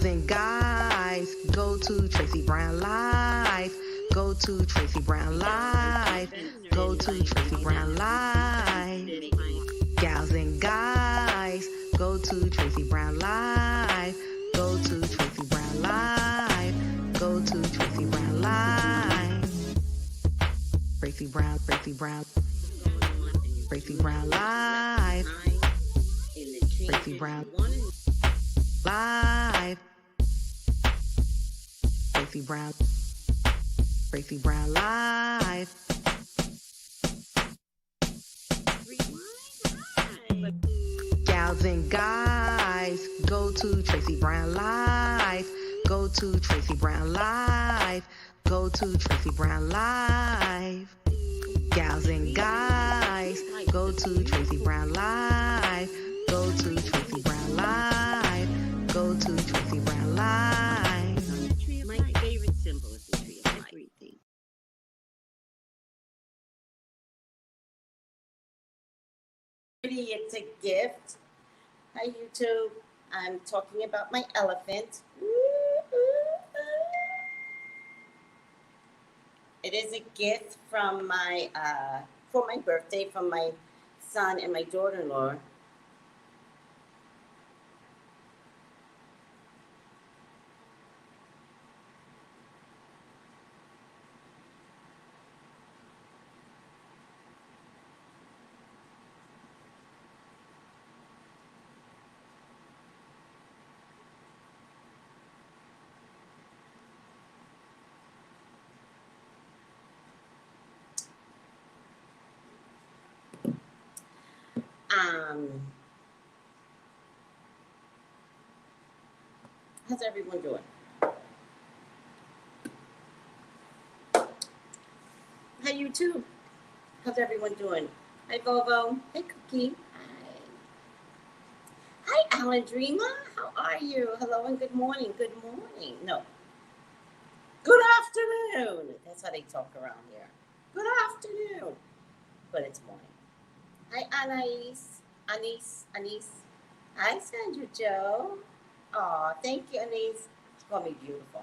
Gals and guys, go to Tracey Brown Live. Go to Tracey Brown Live. Go to Tracey Brown Live. Gals and guys, go to Tracey Brown Live. Go to Tracey Brown Live. Go to Tracey Brown Live. Tracey Brown, Tracey Brown. Tracey Brown Live. Tracey Brown Live. Tracey Brown. Tracey Brown Live. Gals and guys, go to Tracey Brown Live. Go to Tracey Brown Live. Go to Tracey Brown Live. Gals and guys, go to Tracey Brown Live. Go to Tracey Brown Live. Go to Tracey Brown Live. My favorite symbol is the tree of everything. It's a gift. Hi YouTube. I'm talking about my elephant. It is a gift from my for my birthday from my son and my daughter-in-law. How's everyone doing? Hi YouTube. How's everyone doing? Hi Bobo. Hey Cookie. Hi. Hi Alan Dreamer. How are you? Hello and good morning. Good morning. No. Good afternoon. That's how they talk around here. Good afternoon. But it's morning. Hi Anais. Anise. Hi Sandra Joe. Oh, thank you, Anise. It's gonna be beautiful.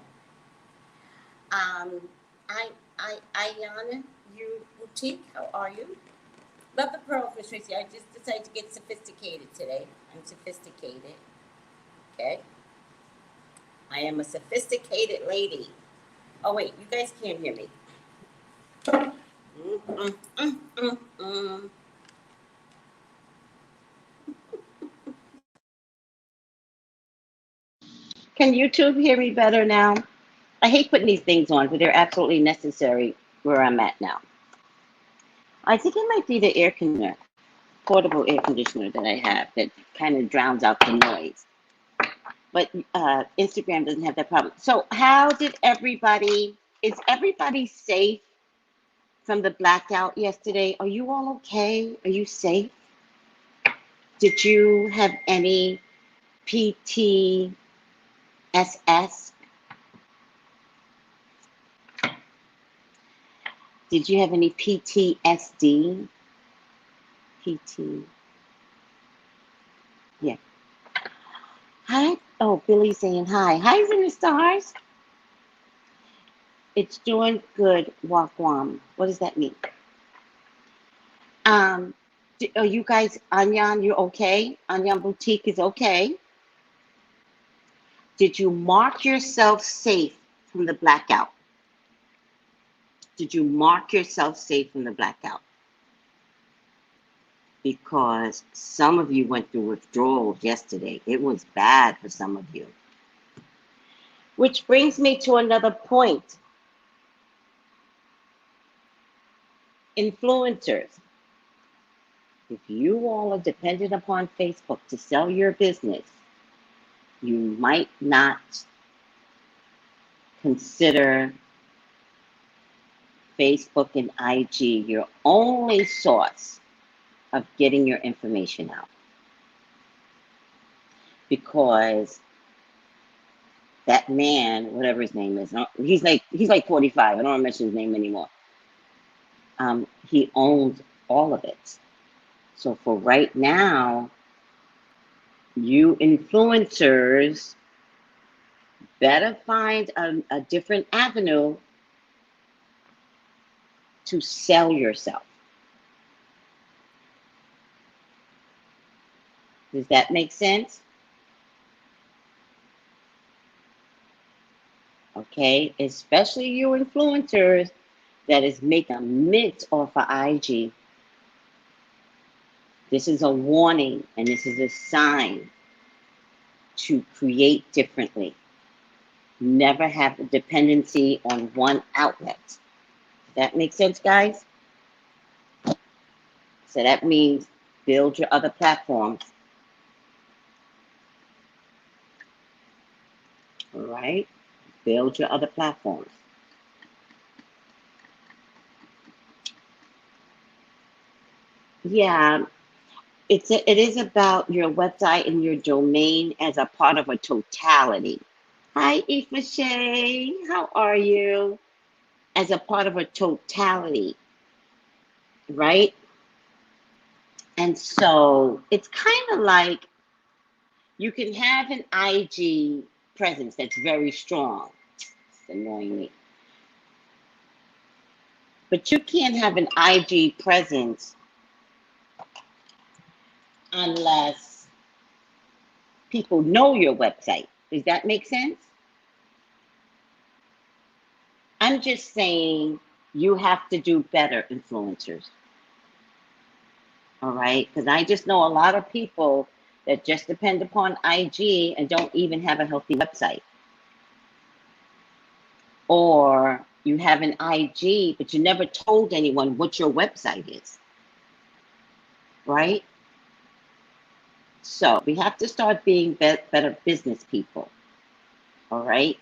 Ayana, you boutique, how are you? Love the pearls, Miss Tracy. I just decided to get sophisticated today. I'm sophisticated. Okay. I am a sophisticated lady. Oh wait, you guys can't hear me. Can YouTube hear me better now? I hate putting these things on, but they're absolutely necessary where I'm at now. I think it might be the air conditioner, portable air conditioner that I have that kind of drowns out the noise. But Instagram doesn't have that problem. So how did is everybody safe from the blackout yesterday? Are you all okay? Are you safe? Did you have any PTSS? Did you have any PTSD? Yeah. Hi. Oh, Billy's saying hi. Hi, in the stars. It's doing good, Wagwam. What does that mean? Are you guys, Anyan, you're okay? Anyan Boutique is okay? Did you mark yourself safe from the blackout? Did you mark yourself safe from the blackout? Because some of you went through withdrawals yesterday. It was bad for some of you. Which brings me to another point. Influencers. If you all are dependent upon Facebook to sell your business, you might not consider Facebook and IG your only source of getting your information out. Because that man, whatever his name is, he's like 45. I don't want to mention his name anymore. He owns all of it. So for right now, you influencers better find a different avenue to sell yourself. Does that make sense? Okay, especially you influencers that is making a mint off of IG. This is a warning and this is a sign to create differently. Never have a dependency on one outlet. Does that make sense, guys? So that means build your other platforms. All right? Build your other platforms. Yeah, it is about your website and your domain as a part of a totality. Hi, Ifa Shay. How are you? As a part of a totality, right? And so it's kind of like you can have an IG presence that's very strong. It's annoying me. But you can't have an IG presence unless people know your website. Does that make sense? I'm just saying you have to do better, influencers. All right? Because I just know a lot of people that just depend upon IG and don't even have a healthy website. Or you have an IG, but you never told anyone what your website is. Right? So we have to start being better business people. All right?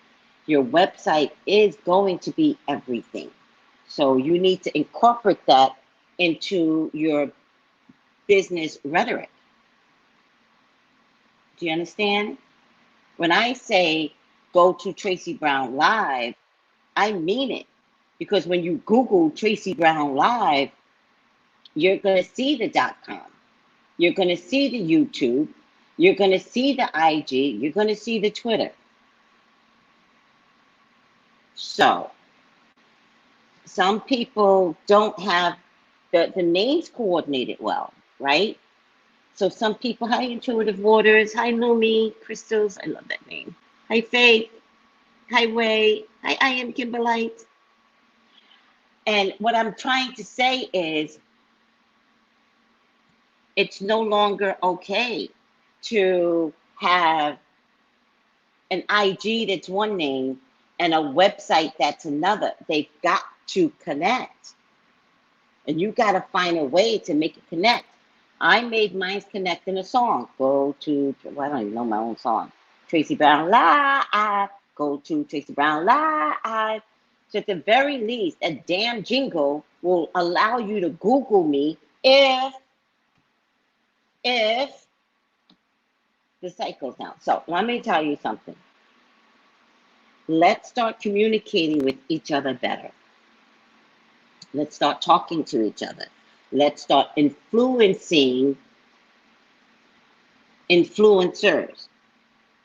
Your website is going to be everything. So you need to incorporate that into your business rhetoric. Do you understand? When I say go to Tracey Brown Live, I mean it. Because when you Google Tracey Brown Live, you're going to see the .com. You're going to see the YouTube. You're going to see the IG. You're going to see the Twitter. So, some people don't have the names coordinated well, right? So some people, hi Intuitive Waters, hi Lumi, Crystals, I love that name. Hi Faith, hi Way, hi I am Kimberlite. And what I'm trying to say is, it's no longer okay to have an IG that's one name and a website that's another. They've got to connect. And you got to find a way to make it connect. I made mine connect in a song. Go to, well, I don't even know my own song. Tracey Brown Live. Go to Tracey Brown Live. So at the very least, a damn jingle will allow you to Google me if the site goes down. So let me tell you something. Let's start communicating with each other better. Let's start talking to each other. Let's start influencing influencers.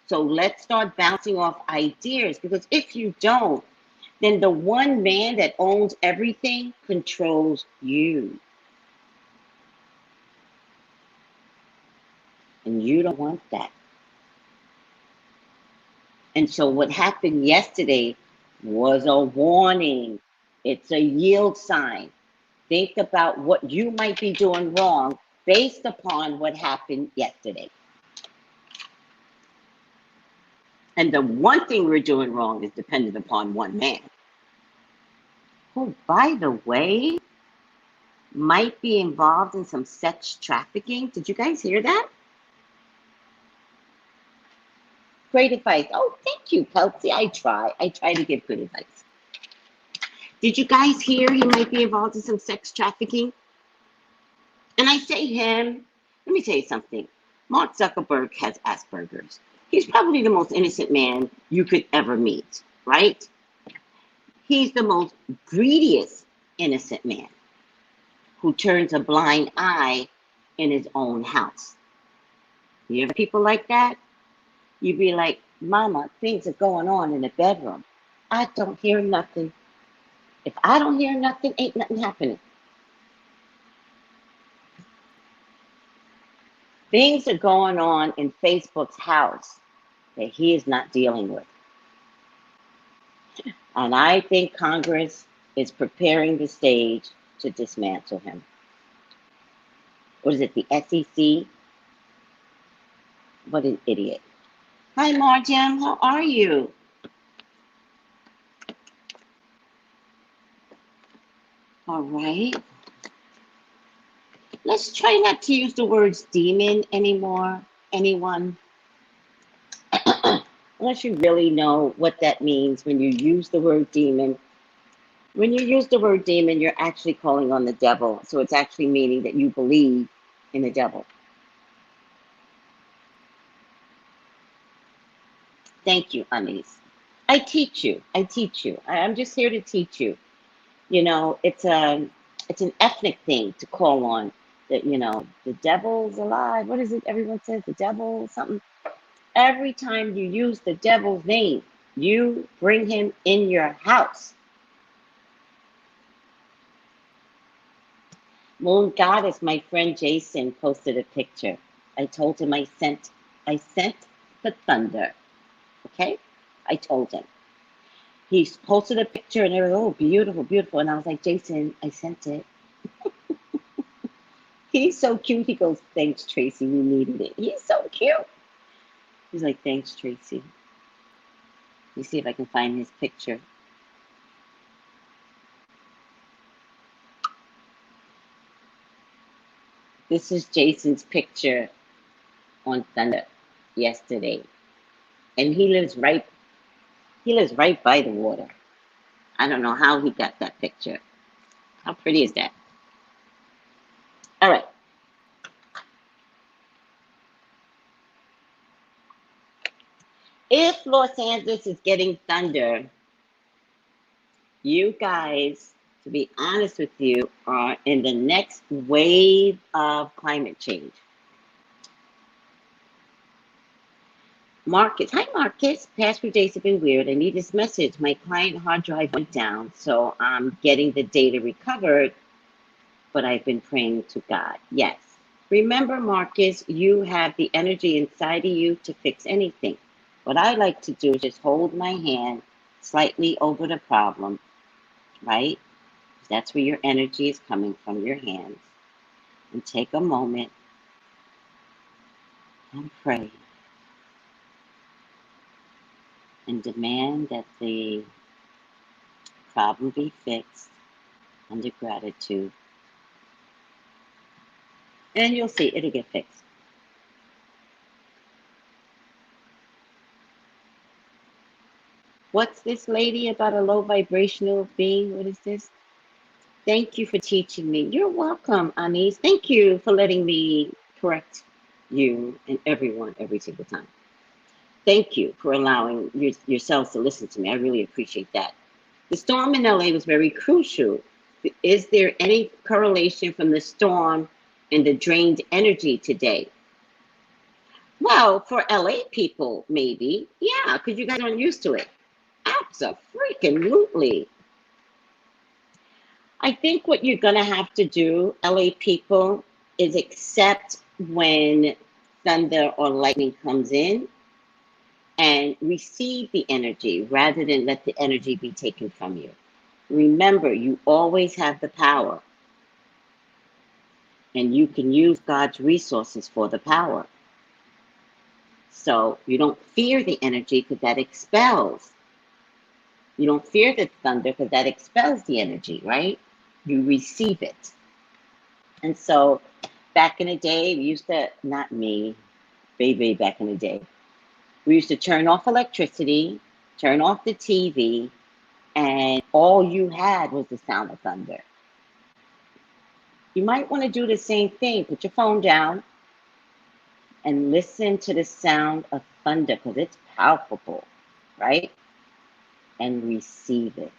So let's start bouncing off ideas, because if you don't, then the one man that owns everything controls you. And you don't want that. And so what happened yesterday was a warning. It's a yield sign. Think about what you might be doing wrong based upon what happened yesterday. And the one thing we're doing wrong is dependent upon one man, who, by the way, might be involved in some sex trafficking. Did you guys hear that? Great advice. Oh, thank you, Kelsey. I try to give good advice. Did you guys hear he might be involved in some sex trafficking? And I say him, let me tell you something. Mark Zuckerberg has Asperger's. He's probably the most innocent man you could ever meet, right? He's the most greediest innocent man who turns a blind eye in his own house. You ever people like that? You'd be like, Mama, things are going on in the bedroom. I don't hear nothing. If I don't hear nothing, ain't nothing happening. Things are going on in Facebook's house that he is not dealing with. And I think Congress is preparing the stage to dismantle him. What is it, the SEC? What an idiot. Hi, Marjam, how are you? All right. Let's try not to use the words demon anymore, anyone. Unless you really know what that means when you use the word demon. When you use the word demon, you're actually calling on the devil. So it's actually meaning that you believe in the devil. Thank you, Anis. I teach you. I teach you. I'm just here to teach you. You know, it's an ethnic thing to call on that, you know, the devil's alive. What is it everyone says? The devil, something. Every time you use the devil's name, you bring him in your house. Moon Goddess, my friend Jason posted a picture. I told him I sent the thunder. Okay? I told him. He posted a picture and it was, oh, beautiful, beautiful. And I was like, Jason, I sent it. He's so cute. He goes, thanks, Tracy. We needed it. He's so cute. He's like, thanks, Tracy. Let me see if I can find his picture. This is Jason's picture on Thunder yesterday. And he lives right by the water. I don't know how he got that picture. How pretty is that? All right. If Los Angeles is getting thunder, you guys, to be honest with you, are in the next wave of climate change. Marcus, hi Marcus. Past few days have been weird. I need this message. My client hard drive went down, so I'm getting the data recovered, but I've been praying to God. Yes. Remember, Marcus, you have the energy inside of you to fix anything. What I like to do is just hold my hand slightly over the problem, right? That's where your energy is coming from, your hands. And take a moment and pray. And demand that the problem be fixed under gratitude. And you'll see, it'll get fixed. What's this lady about a low vibrational being? What is this? Thank you for teaching me. You're welcome, Anis. Thank you for letting me correct you and everyone every single time. Thank you for allowing yourselves to listen to me. I really appreciate that. The storm in LA was very crucial. Is there any correlation from the storm and the drained energy today? Well, for LA people, maybe. Yeah, because you guys aren't used to it. Absolutely. I think what you're going to have to do, LA people, is accept when thunder or lightning comes in and receive the energy rather than let the energy be taken from you. Remember, you always have the power. And you can use God's resources for the power. So you don't fear the energy because that expels. You don't fear the thunder because that expels the energy, right? You receive it. And so back in the day, we used to, not me, baby, back in the day, we used to turn off electricity, turn off the TV, and all you had was the sound of thunder. You might want to do the same thing. Put your phone down and listen to the sound of thunder because it's palpable, right? And receive it.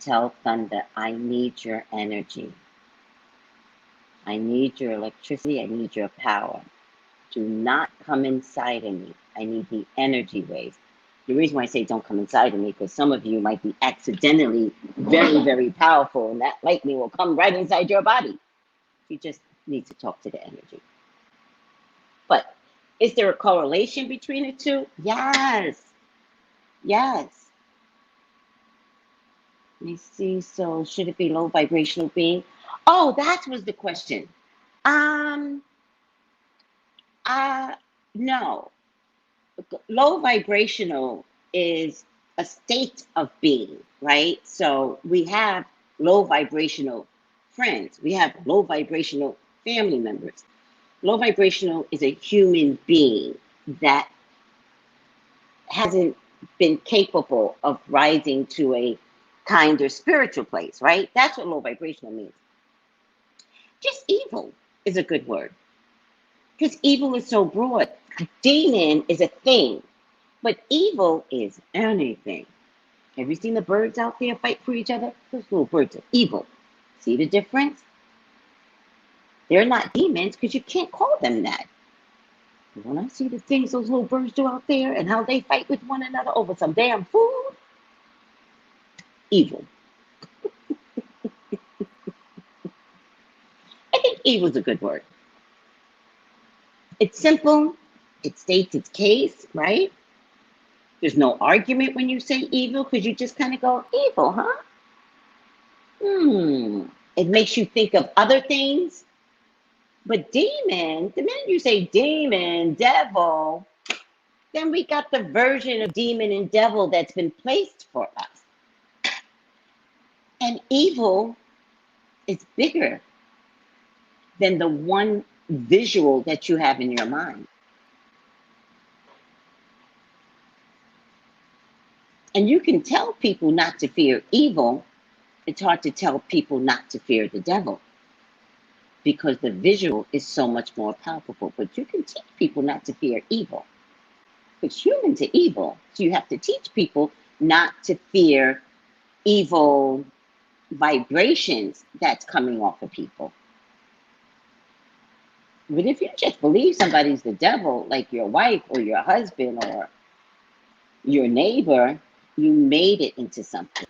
Tell thunder, I need your energy. I need your electricity. I need your power. Do not come inside of me. I need the energy waves. The reason why I say don't come inside of me, because some of you might be accidentally very, very powerful, and that lightning will come right inside your body. You just need to talk to the energy. But is there a correlation between the two? Yes. Yes. Let me see. So should it be low vibrational being? Oh, that was the question. No. Low vibrational is a state of being, right? So we have low vibrational friends. We have low vibrational family members. Low vibrational is a human being that hasn't been capable of rising to a kinder spiritual place, right? That's what low vibrational means. Just evil is a good word, because evil is so broad. Demon is a thing, but evil is anything. Have you seen the birds out there fight for each other? Those little birds are evil. See the difference? They're not demons because you can't call them that. When I see the things those little birds do out there and how they fight with one another over some damn food, evil. I think evil is a good word. It's simple. It states its case, right? There's no argument when you say evil because you just kind of go, evil, huh? It makes you think of other things. But demon, the minute you say demon, devil, then we got the version of demon and devil that's been placed for us. And evil is bigger than the one visual that you have in your mind. And you can tell people not to fear evil. It's hard to tell people not to fear the devil, because the visual is so much more palpable. But you can teach people not to fear evil. It's humans are evil. So you have to teach people not to fear evil vibrations that's coming off of people. But if you just believe somebody's the devil, like your wife or your husband or your neighbor, you made it into something.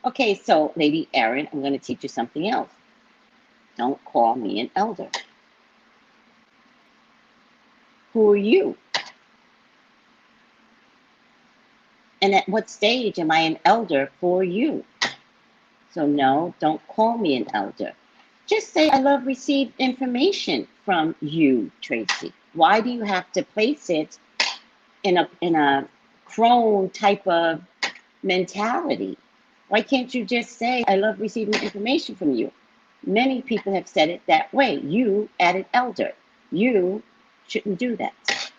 Okay, so Lady Erin, I'm going to teach you something else. Don't call me an elder. Who are you? And at what stage am I an elder for you? So no, don't call me an elder. Just say, I love received information from you, Tracey. Why do you have to place it in a crone type of mentality? Why can't you just say, I love receiving information from you? Many people have said it that way. You added elder. You shouldn't do that.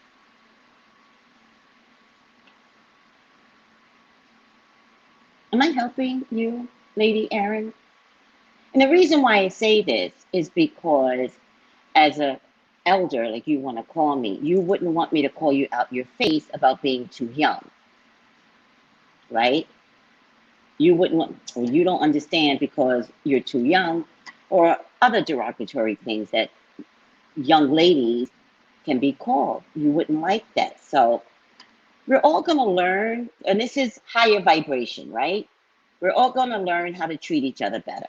Am I helping you, Lady Erin? And the reason why I say this is because as an elder, like you want to call me, you wouldn't want me to call you out your face about being too young, right? You wouldn't want, or you don't understand because you're too young, or other derogatory things that young ladies can be called. You wouldn't like that. So we're all going to learn, and this is higher vibration, right? We're all going to learn how to treat each other better.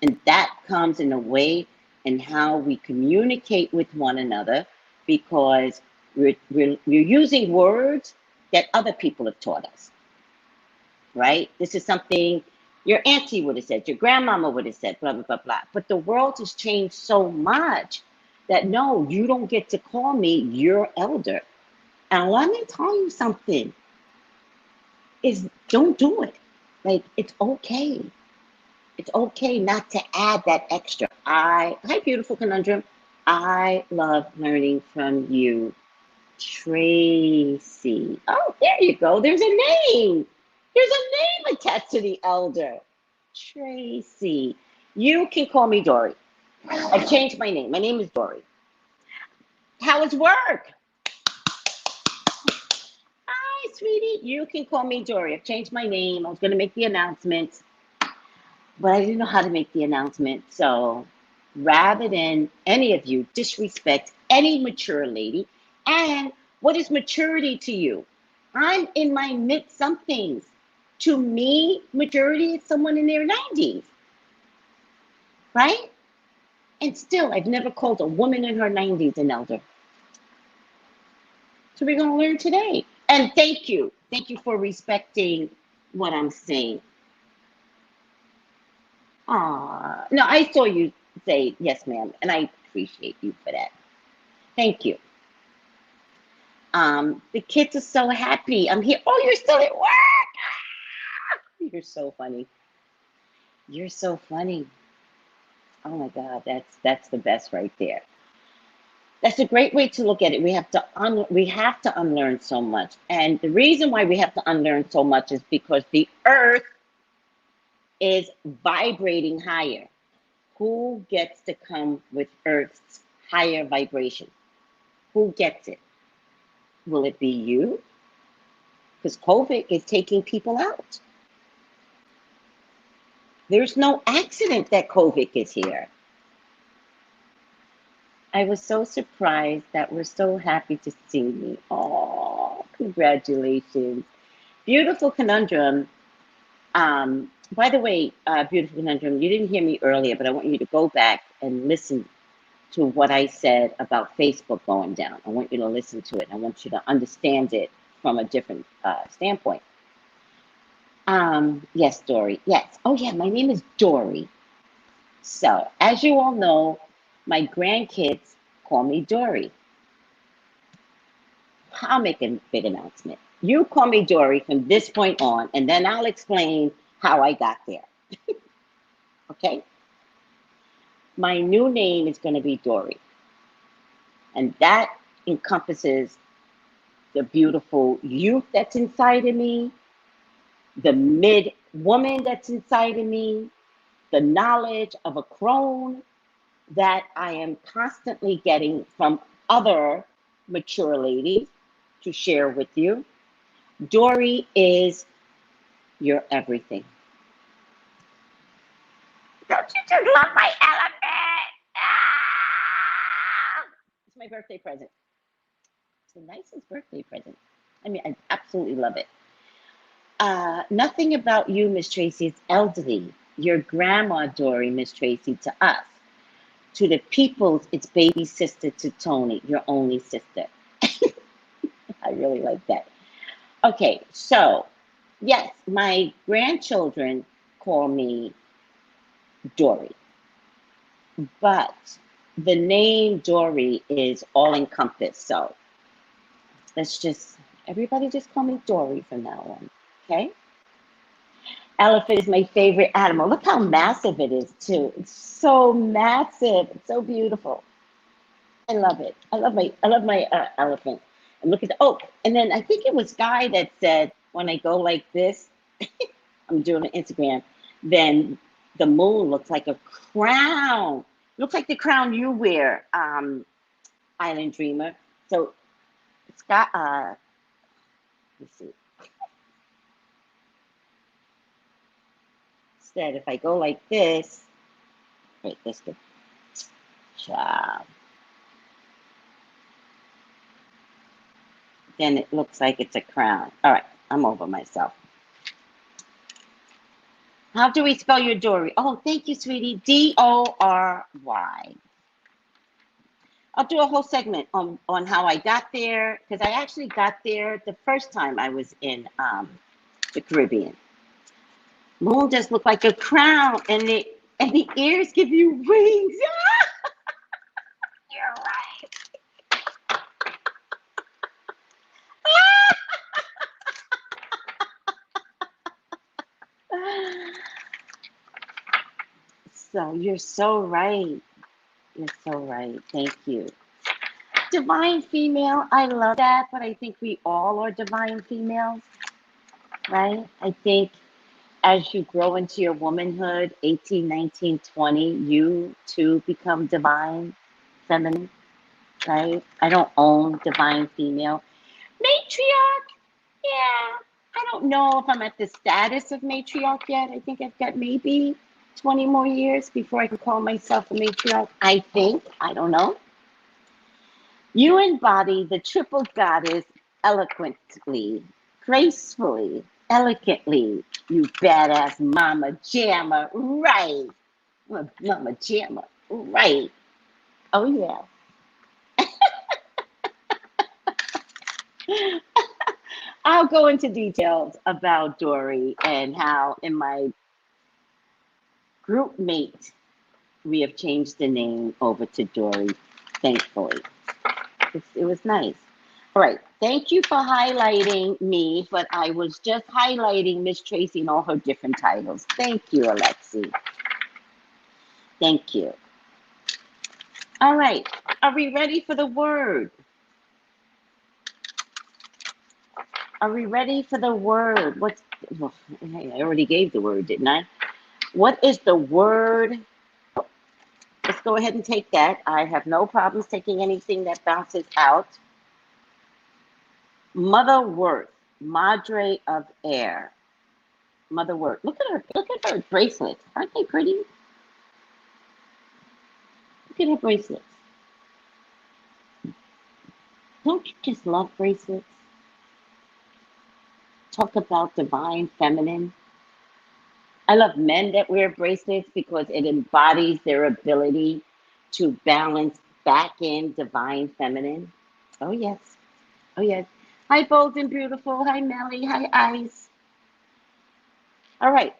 And that comes in a way in how we communicate with one another, because we're using words that other people have taught us, right? This is something your auntie would have said, your grandmama would have said, blah, blah, blah, blah. But the world has changed so much that no, you don't get to call me your elder. And let me tell you something, is don't do it. Like, it's okay. It's okay not to add that extra. Hi, beautiful conundrum. I love learning from you, Tracey. Oh, there you go. There's a name. There's a name attached to the elder. Tracey. You can call me Dory. I've changed my name. My name is Dory. How is work? Hi, sweetie. You can call me Dory. I've changed my name. I was going to make the announcement, but I didn't know how to make the announcement. So rather than any of you disrespect any mature lady. And what is maturity to you? I'm in my mid somethings. To me, maturity is someone in their 90s, right? And still, I've never called a woman in her 90s an elder. So we're going to learn today. And thank you. Thank you for respecting what I'm saying. No, I saw you say, yes, ma'am, and I appreciate you for that. Thank you. The kids are so happy. I'm here. Oh, you're still at work. You're so funny. You're so funny. Oh my God, that's the best right there. That's a great way to look at it. We have to unlearn so much. And the reason why we have to unlearn so much is because the earth is vibrating higher. Who gets to come with Earth's higher vibration? Who gets it? Will it be you? Because COVID is taking people out. There's no accident that COVID is here. I was so surprised that we're so happy to see me. Oh, congratulations. Beautiful conundrum. By the way, beautiful conundrum, you didn't hear me earlier, but I want you to go back and listen to what I said about Facebook going down. I want you to listen to it. I want you to understand it from a different standpoint. Yes, Dory. Yes. Oh, yeah, my name is Dory. So, as you all know, my grandkids call me Dory. I'll make a big announcement. You call me Dory from this point on, and then I'll explain how I got there. Okay? My new name is going to be Dory. And that encompasses the beautiful youth that's inside of me, the mid woman that's inside of me, the knowledge of a crone that I am constantly getting from other mature ladies to share with you. Dory is your everything. Don't you just love my elephant? Ah! It's my birthday present. It's the nicest birthday present. I mean, I absolutely love it. Nothing about you, Miss Tracy, is elderly. Your grandma, Dory, Miss Tracy, to us. To the peoples, it's baby sister to Tony, your only sister. I really like that. Okay, so, yes, my grandchildren call me Dory. But the name Dory is all encompassed. So let's just, everybody just call me Dory from now on. Okay? Elephant is my favorite animal. Look how massive it is too. It's so massive. It's so beautiful. I love it. I love my elephant. And look at the, oh, and then I think it was Guy that said, when I go like this, I'm doing an Instagram, then the moon looks like a crown. Looks like the crown you wear, Island Dreamer. So it's got, let's see. Instead, if I go like this, wait, this good. Ciao. Then it looks like it's a crown. All right, I'm over myself. How do we spell your Dory? Oh, thank you, sweetie. D-O-R-Y. I'll do a whole segment on how I got there, because I actually got there the first time I was in the Caribbean. Moon just look like a crown, and the ears give you wings. You're right. So you're so right. You're so right. Thank you. Divine female, I love that, but I think we all are divine females, right? I think as you grow into your womanhood, 18, 19, 20, you too become divine feminine, right? I don't own divine female. Matriarch, yeah. I don't know if I'm at the status of matriarch yet. I think I've got maybe 20 more years before I can call myself a matriarch. I think. I don't know. You embody the triple goddess eloquently, gracefully, elegantly. You badass mama jammer. Right. Mama jammer. Right. Oh, yeah. I'll go into details about Dory and how in my group mate, we have changed the name over to Dory, thankfully. It was nice. All right. Thank you for highlighting me, but I was just highlighting Miss Tracy and all her different titles. Thank you, Alexi. Thank you. All right. Are we ready for the word? Are we ready for the word? What's, well, I already gave the word, didn't I? What is the word? Let's go ahead and take that. I have no problems taking anything that bounces out. Mother Worth, Madre of Air. Mother Worth. Look at her bracelets. Aren't they pretty? Look at her bracelets. Don't you just love bracelets? Talk about divine feminine. I love men that wear bracelets because it embodies their ability to balance back in divine feminine. Oh, yes. Oh, yes. Hi, Bold and Beautiful. Hi, Melly. Hi, Ice. All right.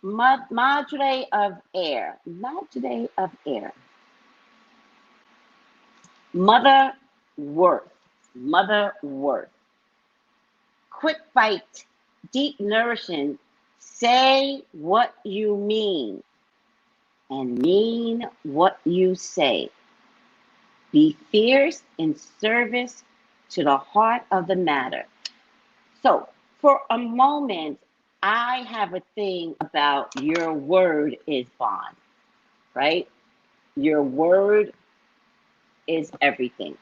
Madre of Air. Madre of Air. Mother Worth. Mother Worth. Quick bite. Deep nourishing. Say what you mean and mean what you say. Be fierce in service to the heart of the matter. So, for a moment, I have a thing about your word is bond, right? Your word is everything.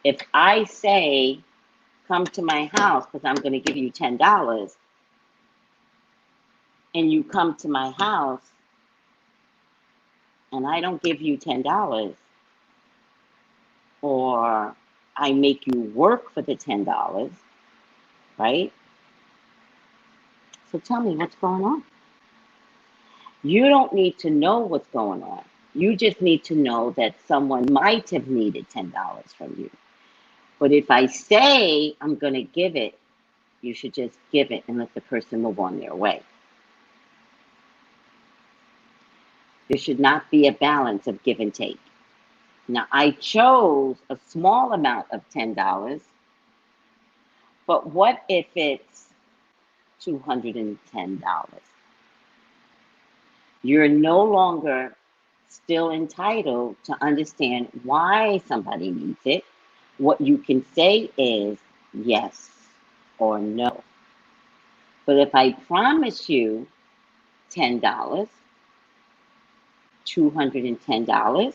If I say, come to my house because I'm going to give you $10, and you come to my house and I don't give you $10, or I make you work for the $10, right? So tell me what's going on. You don't need to know what's going on. You just need to know that someone might have needed $10 from you. But if I say I'm going to give it, you should just give it and let the person move on their way. There should not be a balance of give and take. Now, I chose a small amount of $10, but what if it's $210? You're no longer still entitled to understand why somebody needs it. What you can say is yes or no. But if I promise you $10, $210,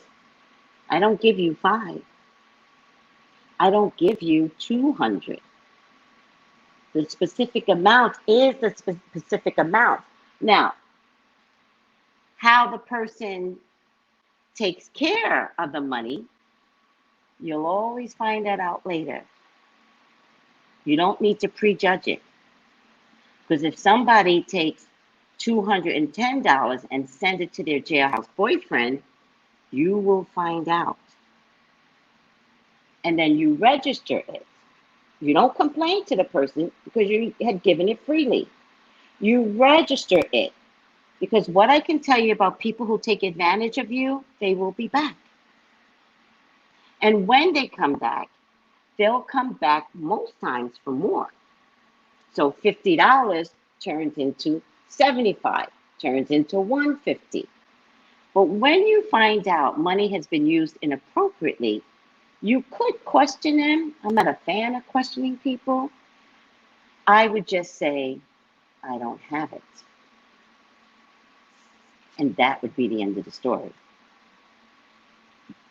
I don't give you 5. I don't give you 200. The specific amount is the specific amount. Now, how the person takes care of the money, you'll always find that out later. You don't need to prejudge it. Because if somebody takes $210 and sends it to their jailhouse boyfriend, you will find out. And then you register it. You don't complain to the person because you had given it freely. You register it. Because what I can tell you about people who take advantage of you, they will be back. And when they come back, they'll come back most times for more. So $50 turns into $75, turns into $150. But when you find out money has been used inappropriately, you could question them. I'm not a fan of questioning people. I would just say, I don't have it. And that would be the end of the story.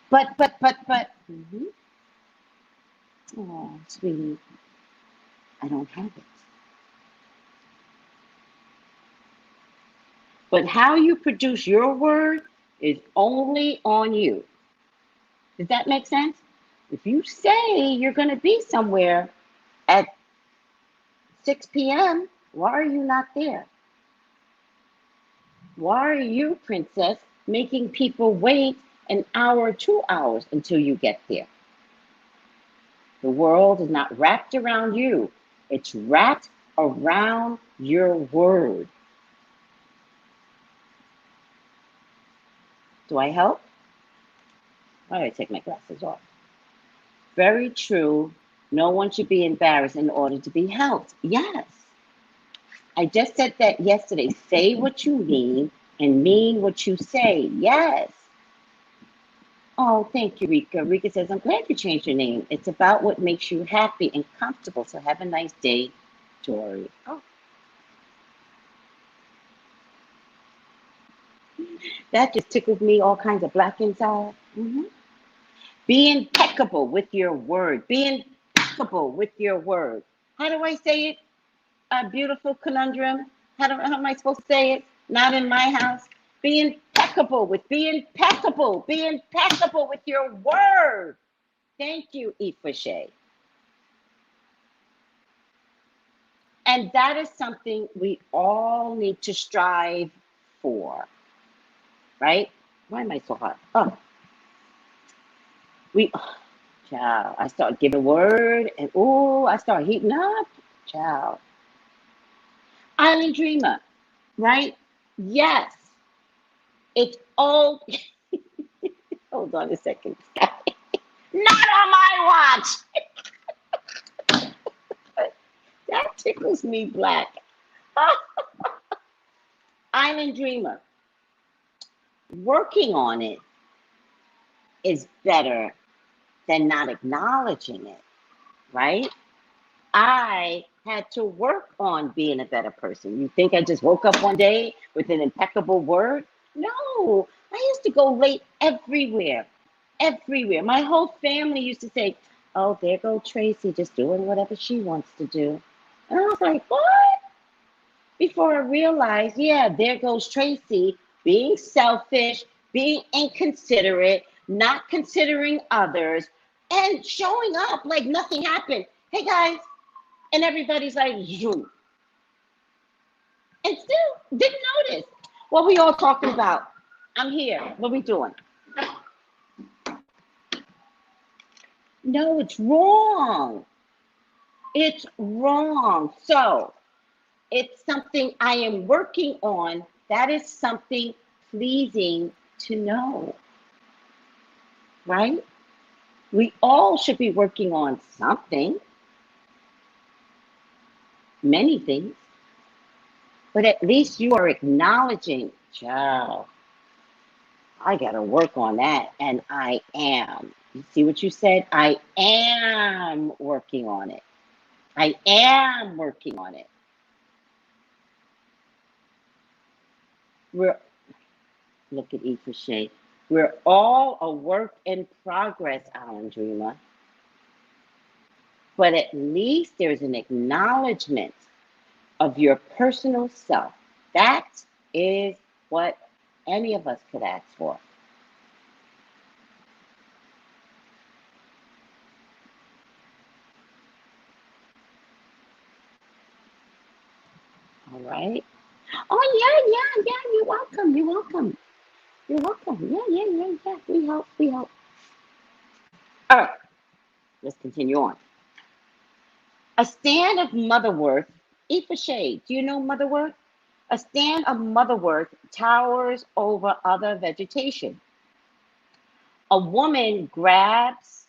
But. Oh, sweetie, I don't have it. But how you produce your word is only on you. Does that make sense? If you say you're going to be somewhere at 6 p.m., why are you not there? Why are you, princess, making people wait an hour or 2 hours until you get there? The world is not wrapped around you. It's wrapped around your word. Do I help? Why do I take my glasses off? Very true. No one should be embarrassed in order to be helped. Yes. I just said that yesterday. Say what you mean what you say. Yes. Oh, thank you, Rika. Rika says, I'm glad you changed your name. It's about what makes you happy and comfortable. So have a nice day, Dory. Oh, that just tickled me all kinds of black inside. Be impeccable with your word. Be impeccable with your word. How do I say it? A beautiful conundrum. How am I supposed to say it? Not in my house. Be impeccable with your word. Thank you, Ifashe. And that is something we all need to strive for, right? Why am I so hot? Child, I start giving a word and I start heating up. Child. Island Dreamer, right? Yes. It's all, hold on a second. Not on my watch. That tickles me black. Island Dreamer. Working on it is better than not acknowledging it, right? I had to work on being a better person. You think I just woke up one day with an impeccable word? No, I used to go late everywhere. My whole family used to say, oh, there goes Tracy just doing whatever she wants to do. And I was like, what? Before I realized, yeah, there goes Tracy being selfish, being inconsiderate, not considering others, and showing up like nothing happened. Hey, guys. And everybody's like, you. And still didn't notice. What we all talking about? I'm here. What we doing? No, it's wrong. It's wrong. So it's something I am working on. That is something pleasing to know, right? We all should be working on something, many things, but at least you are acknowledging, child, I got to work on that, and I am. You see what you said? I am working on it. I am working on it. Look at Ifashe. We're all a work in progress, Island Dreamer. But at least there's an acknowledgement of your personal self. That is what any of us could ask for. All right. Oh, yeah. You're welcome. Yeah. We help. All right. Let's continue on. A stand of motherworth. Ifashe, do you know motherworth? A stand of motherworth towers over other vegetation. A woman grabs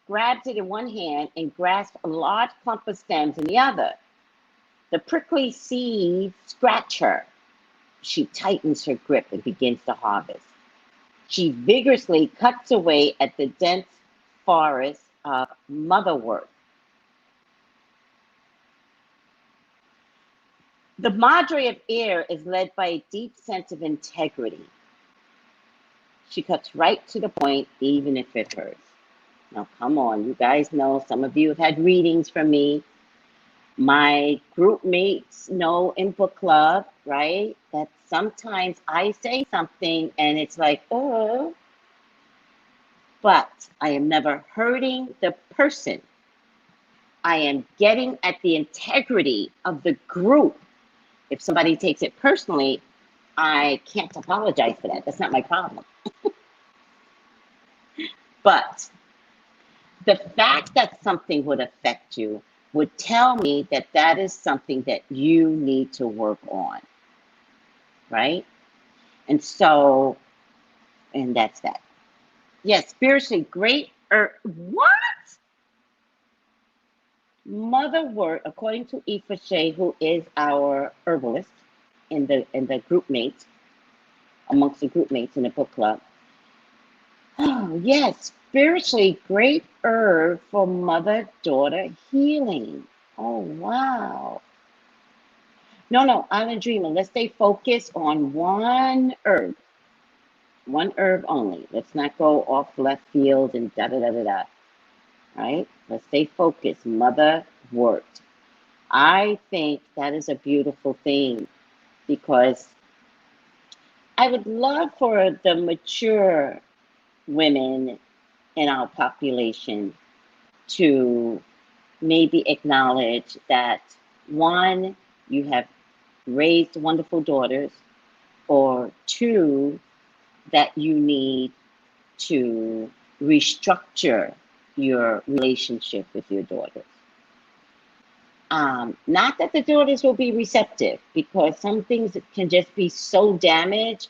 it in one hand and grasps a large clump of stems in the other. The prickly seeds scratch her. She tightens her grip and begins to harvest. She vigorously cuts away at the dense forest of motherworth. The madre of air is led by a deep sense of integrity. She cuts right to the point, even if it hurts. Now, come on, you guys know, some of you have had readings from me. My group mates know in book club, right, that sometimes I say something and it's like, oh, but I am never hurting the person. I am getting at the integrity of the group. If somebody takes it personally, I can't apologize for that. That's not my problem. But the fact that something would affect you would tell me that that is something that you need to work on, right? And so, and that's that. Yes, spiritually great. What? Motherwort, according to Aoife Shea, who is our herbalist in the group mates, amongst the group mates in the book club. Oh, yes, spiritually great herb for mother-daughter healing. Oh, wow. No, Island Dreamer, let's stay focused on one herb only. Let's not go off left field and da-da-da-da-da, right? Let's stay focused, motherwort. I think that is a beautiful thing because I would love for the mature women in our population to maybe acknowledge that, one, you have raised wonderful daughters, or two, that you need to restructure your relationship with your daughters. Not that the daughters will be receptive, because some things can just be so damaged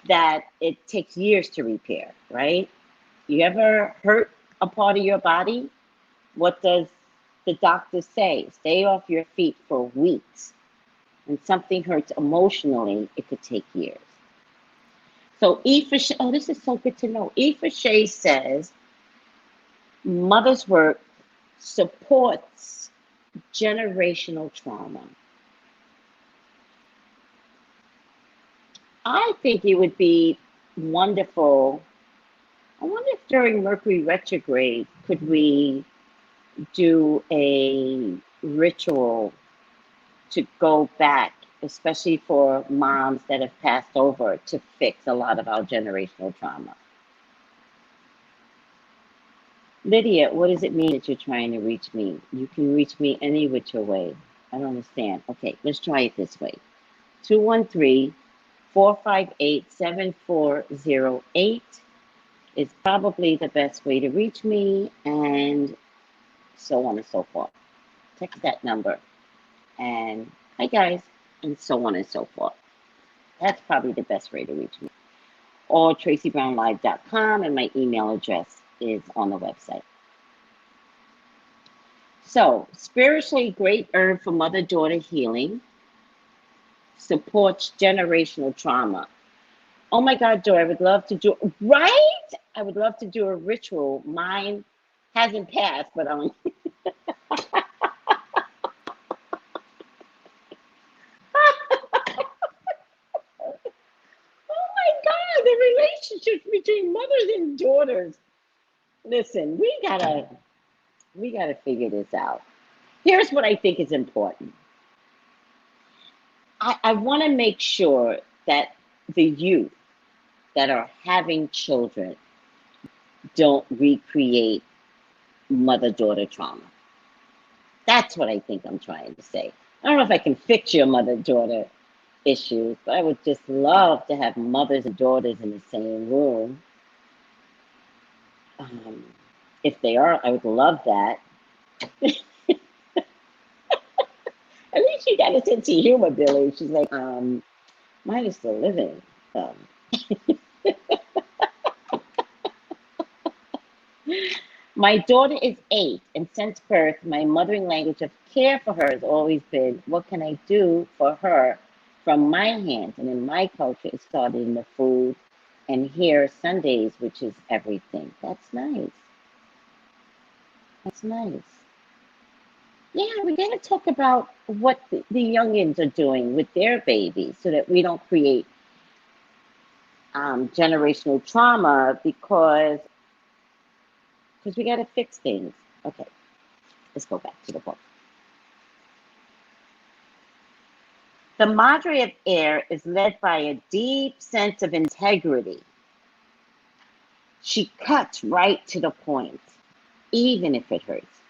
that it takes years to repair, right? You ever hurt a part of your body? What does the doctor say? Stay off your feet for weeks. When something hurts emotionally, it could take years. So Aoife Shea, oh, this is so good to know. Aoife Shea says, mother's work supports generational trauma. I think it would be wonderful. I wonder if during Mercury retrograde, could we do a ritual to go back, especially for moms that have passed over, to fix a lot of our generational trauma. Lydia, what does it mean that you're trying to reach me? You can reach me any which way. I don't understand. Okay, let's try it this way. 213-458-7408 is probably the best way to reach me, and so on and so forth. Text that number and hi guys, and so on and so forth. That's probably the best way to reach me. Or TraceyBrownlive.com, and my email address is on the website. So, spiritually great herb for mother-daughter healing, supports generational trauma. Oh my God, Joy, I would love to do, right? I would love to do a ritual. Mine hasn't passed, but I'm the relationships between mothers and daughters. Listen, we gotta figure this out. Here's what I think is important. I want to make sure that the youth that are having children don't recreate mother-daughter trauma. That's what I think I'm trying to say. I don't know if I can fix your mother-daughter issues, but I would just love to have mothers and daughters in the same room. If they are, I would love that. At least she got a sense of humor, Billy. She's like, mine is still living. My daughter is 8, and since birth, my mothering language of care for her has always been, what can I do for her from my hands? And in my culture, it started in the food, and here, Sundays, which is everything. That's nice. That's nice. Yeah, we got to talk about what the youngins are doing with their babies so that we don't create generational trauma, because we got to fix things. Okay, let's go back to the book. The Madre of Air is led by a deep sense of integrity. She cuts right to the point, even if it hurts.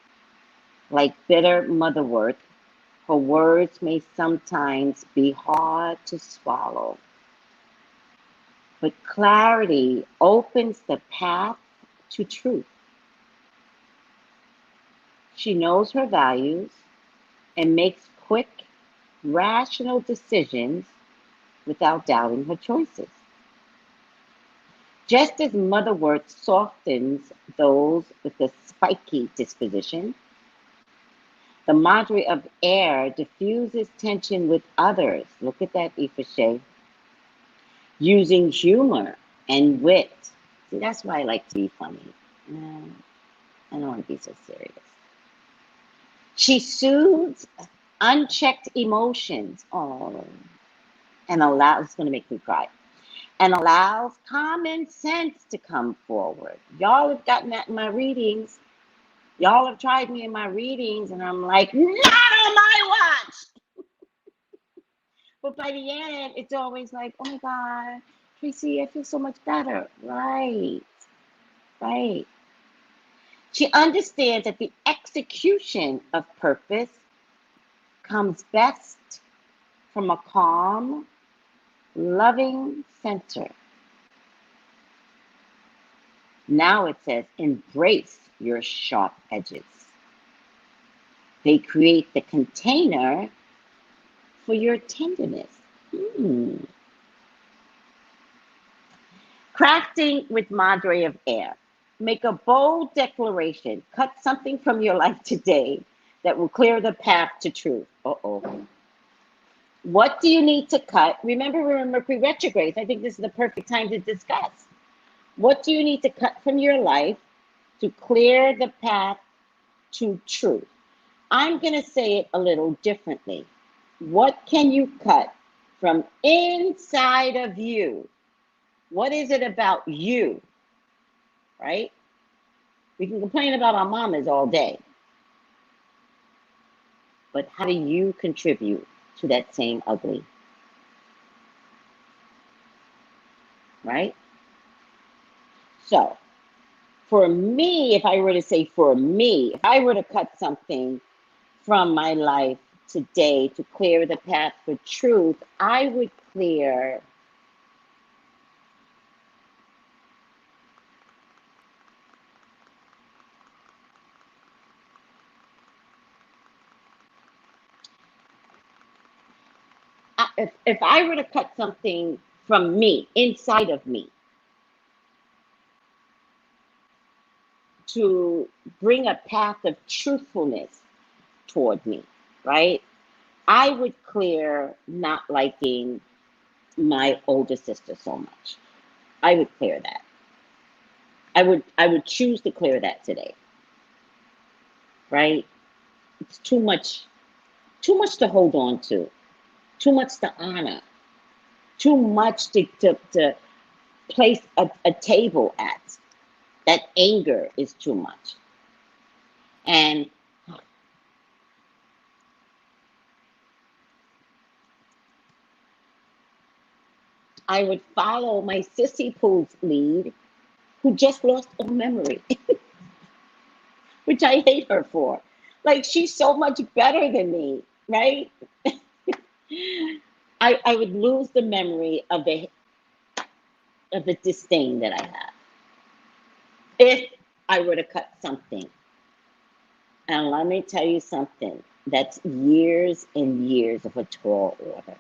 Like bitter motherwort, her words may sometimes be hard to swallow. But clarity opens the path to truth. She knows her values and makes quick, rational decisions without doubting her choices. Just as motherwort softens those with a spiky disposition, the Madre of Air diffuses tension with others. Look at that, Ifashe. Using humor and wit. See, that's why I like to be funny. I don't want to be so serious. She soothes unchecked emotions. Oh, and allows, it's going to make me cry. And allows common sense to come forward. Y'all have gotten that in my readings. Y'all have tried me in my readings, and I'm like, not on my watch. But by the end, it's always like, oh my God, Tracy, I feel so much better. Right. She understands that the execution of purpose comes best from a calm, loving center. Now it says, embrace your sharp edges. They create the container for your tenderness. Crafting with Madre of Air. Make a bold declaration. Cut something from your life today that will clear the path to truth. What do you need to cut? Remember, we're in Mercury retrograde. I think this is the perfect time to discuss. What do you need to cut from your life to clear the path to truth? I'm going to say it a little differently. What can you cut from inside of you? What is it about you? Right? We can complain about our mamas all day. But how do you contribute to that same ugly? Right? So, for me, if I were to say for me, if I were to cut something from my life today to clear the path for truth, I would clear if I were to cut something from me, inside of me, to bring a path of truthfulness toward me, right? I would clear not liking my older sister so much. I would clear that. I would choose to clear that today. Right? It's too much to hold on to, too much to honor, too much to place a table at. That anger is too much. And I would follow my sissy poo's lead, who just lost all memory, which I hate her for. Like, she's so much better than me, right? I would lose the memory of the disdain that I have if I were to cut something. And let me tell you something, that's years and years of a tall order.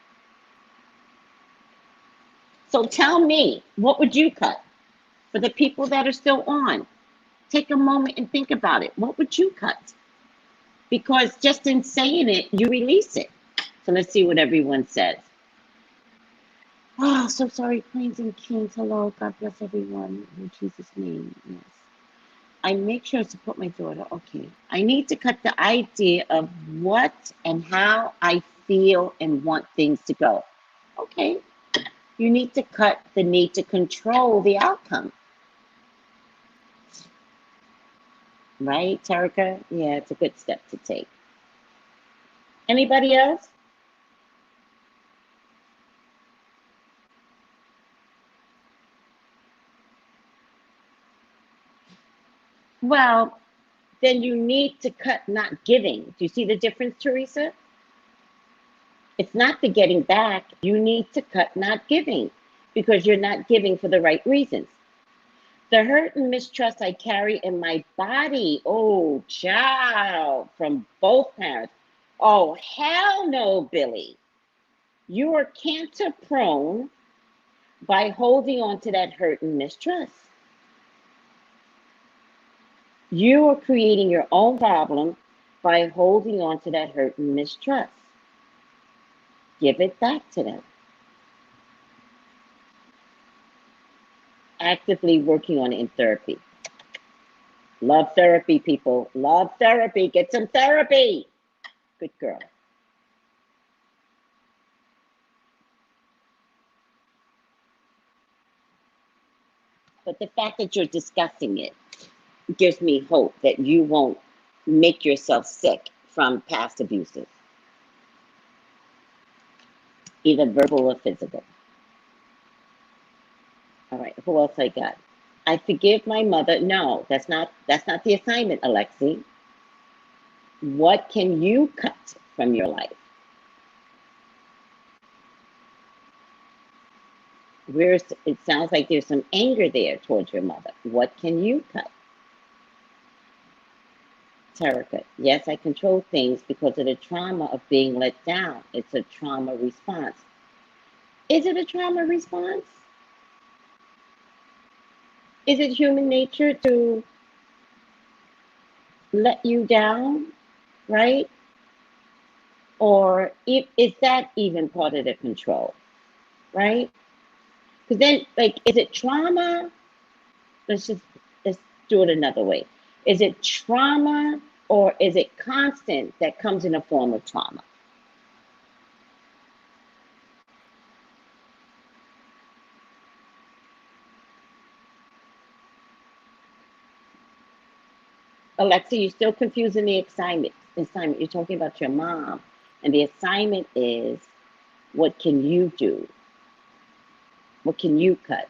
So tell me, what would you cut? For the people that are still on, take a moment and think about it. What would you cut? Because just in saying it, you release it. So let's see what everyone says. Oh, so sorry, Queens and Kings. Hello, God bless everyone. In Jesus' name, yes. I make sure to support my daughter. Okay. I need to cut the idea of what and how I feel and want things to go. Okay. You need to cut the need to control the outcome. Right, Tarika? Yeah, it's a good step to take. Anybody else? Well, then you need to cut not giving. Do you see the difference, Teresa? It's not the getting back. You need to cut not giving because you're not giving for the right reasons. The hurt and mistrust I carry in my body. Oh, child, from both parents. Oh, hell no, Billy. You are cancer prone by holding on to that hurt and mistrust. You are creating your own problem by holding on to that hurt and mistrust. Give it back to them. Actively working on it in therapy. Love therapy, people. Love therapy. Get some therapy. Good girl. But the fact that you're discussing it gives me hope that you won't make yourself sick from past abuses, either verbal or physical. All right, who else I got? I forgive my mother. No, that's not the assignment, Alexi. What can you cut from your life? It sounds like there's some anger there towards your mother. What can you cut? Terica, yes, I control things because of the trauma of being let down. It's a trauma response. Is it a trauma response? Is it human nature to let you down, right? Or is that even part of the control, right? Because then, like, is it trauma? Let's do it another way. Is it trauma or is it constant that comes in a form of trauma? Alexa, you're still confusing the assignment. You're talking about your mom. And the assignment is, what can you do? What can you cut?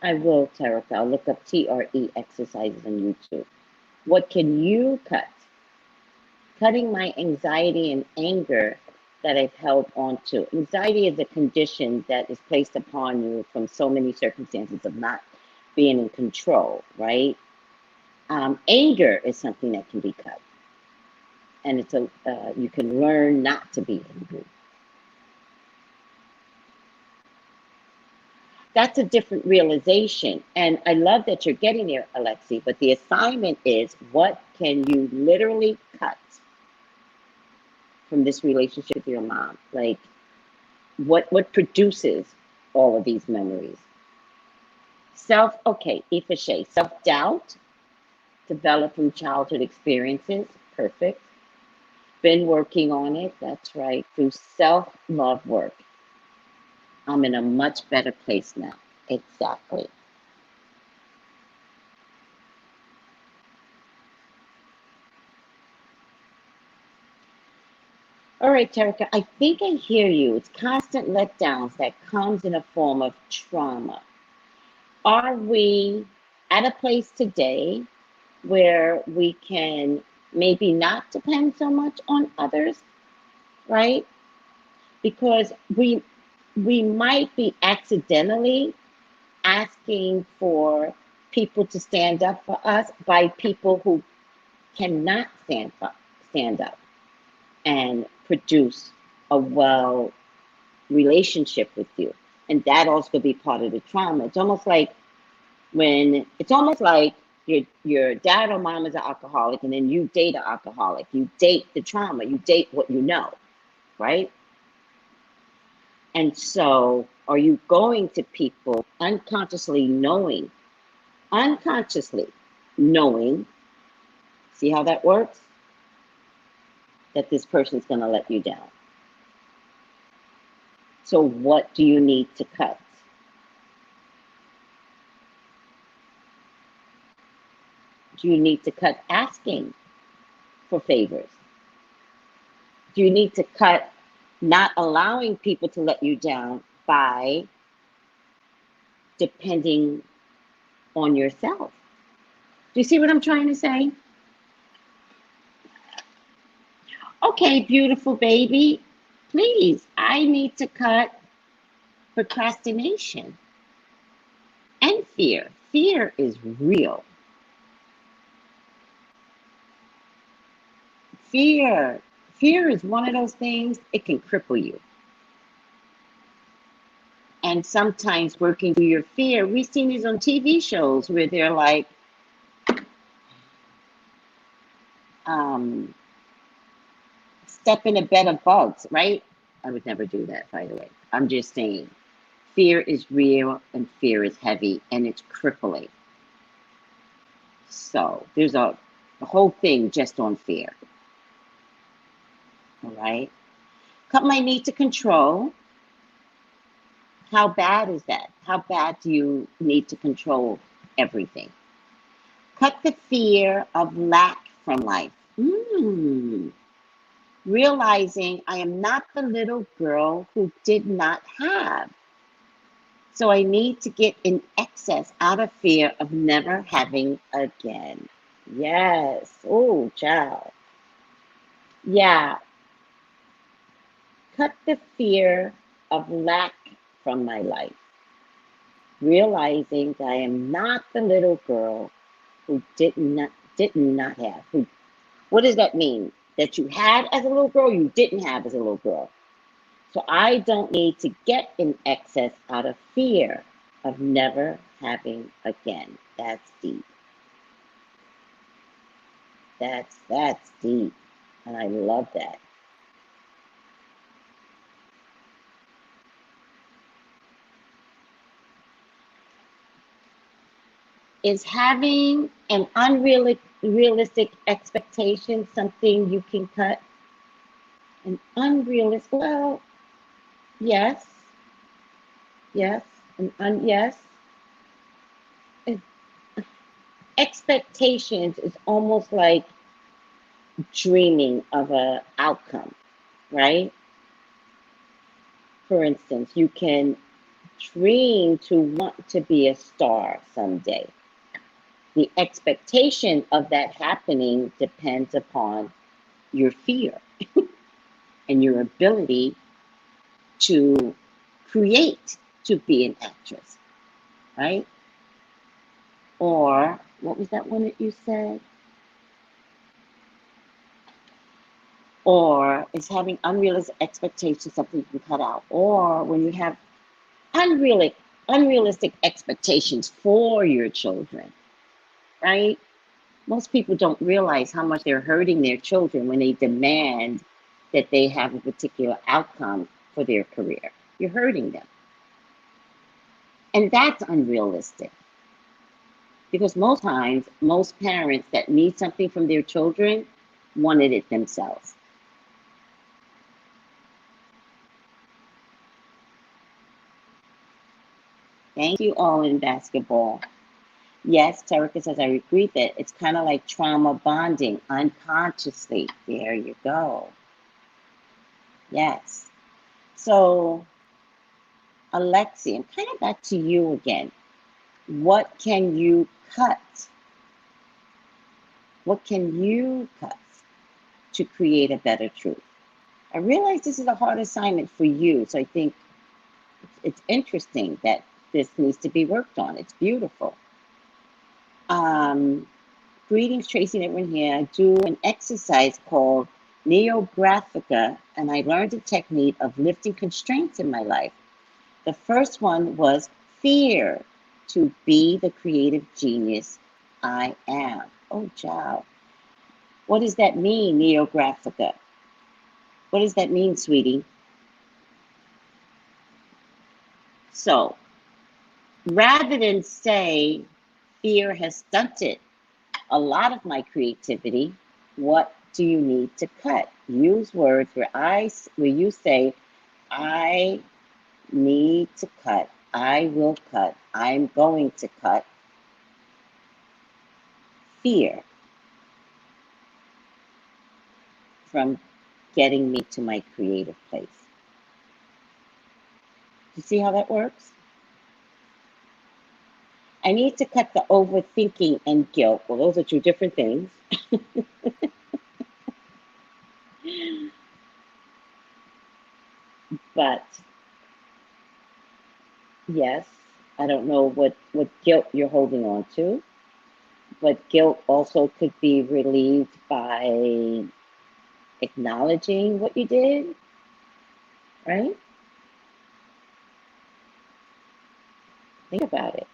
I will, Terica. I'll look up TRE exercises on YouTube. What can you cut? Cutting my anxiety and anger that I've held on to. Anxiety is a condition that is placed upon you from so many circumstances of not being in control, right? Anger is something that can be cut. And it's you can learn not to be angry. That's a different realization. And I love that you're getting there, Alexi, but the assignment is, what can you literally cut from this relationship with your mom? Like, what produces all of these memories? Ifashe, self-doubt, developed from childhood experiences, perfect. Been working on it, that's right, through self-love work. I'm in a much better place now. Exactly. All right, Terica, I think I hear you. It's constant letdowns that comes in a form of trauma. Are we at a place today where we can maybe not depend so much on others, right? Because we might be accidentally asking for people to stand up for us by people who cannot stand up and produce a well relationship with you. And that also could be part of the trauma. It's almost like your dad or mom is an alcoholic, and then you date an alcoholic. You date the trauma. You date what you know, right? And so, are you going to people unconsciously knowing, see how that works? That this person's going to let you down. So what do you need to cut? Do you need to cut asking for favors? Do you need to cut not allowing people to let you down by depending on yourself. Do you see what I'm trying to say? Okay, beautiful baby, please, I need to cut procrastination and fear. Fear is real. Fear is one of those things, it can cripple you. And sometimes working through your fear, we've seen these on TV shows where they're like, step in a bed of bugs, right? I would never do that, by the way. I'm just saying, fear is real and fear is heavy and it's crippling. So there's a whole thing just on fear. All right. Cut my need to control. How bad is that? How bad do you need to control everything? Cut the fear of lack from life. Realizing I am not the little girl who did not have. So I need to get in excess out of fear of never having again. Yes. Oh, child. Yeah. Cut the fear of lack from my life. Realizing that I am not the little girl who did not have. What does that mean? That you had as a little girl, you didn't have as a little girl. So I don't need to get in excess out of fear of never having again. That's deep. That's deep. And I love that. Is having an unrealistic expectation something you can cut? An unrealistic, well, yes. Yes. Yes. Expectations is almost like dreaming of an outcome, right? For instance, you can dream to want to be a star someday. The expectation of that happening depends upon your fear and your ability to create to be an actress, right? Or what was that one that you said? Or is having unrealistic expectations something you can cut out? Or when you have unrealistic expectations for your children, right? Most people don't realize how much they're hurting their children when they demand that they have a particular outcome for their career. You're hurting them. And that's unrealistic. Because most times, most parents that need something from their children wanted it themselves. Thank you all in basketball. Yes, Terica says, I agree that it's kind of like trauma bonding unconsciously. There you go. Yes. So, Alexi, I'm kind of back to you again. What can you cut? What can you cut to create a better truth? I realize this is a hard assignment for you, so I think it's interesting that this needs to be worked on. It's beautiful. Greetings, Tracy and everyone here. I do an exercise called Neographica, and I learned a technique of lifting constraints in my life. The first one was fear to be the creative genius I am. Oh, child. What does that mean, Neographica? What does that mean, sweetie? So, rather than say fear has stunted a lot of my creativity, what do you need to cut? Use words where you say, I need to cut, I will cut, I'm going to cut fear from getting me to my creative place. You see how that works? I need to cut the overthinking and guilt. Well, those are two different things. But yes, I don't know what guilt you're holding on to, but guilt also could be relieved by acknowledging what you did, right? Think about it.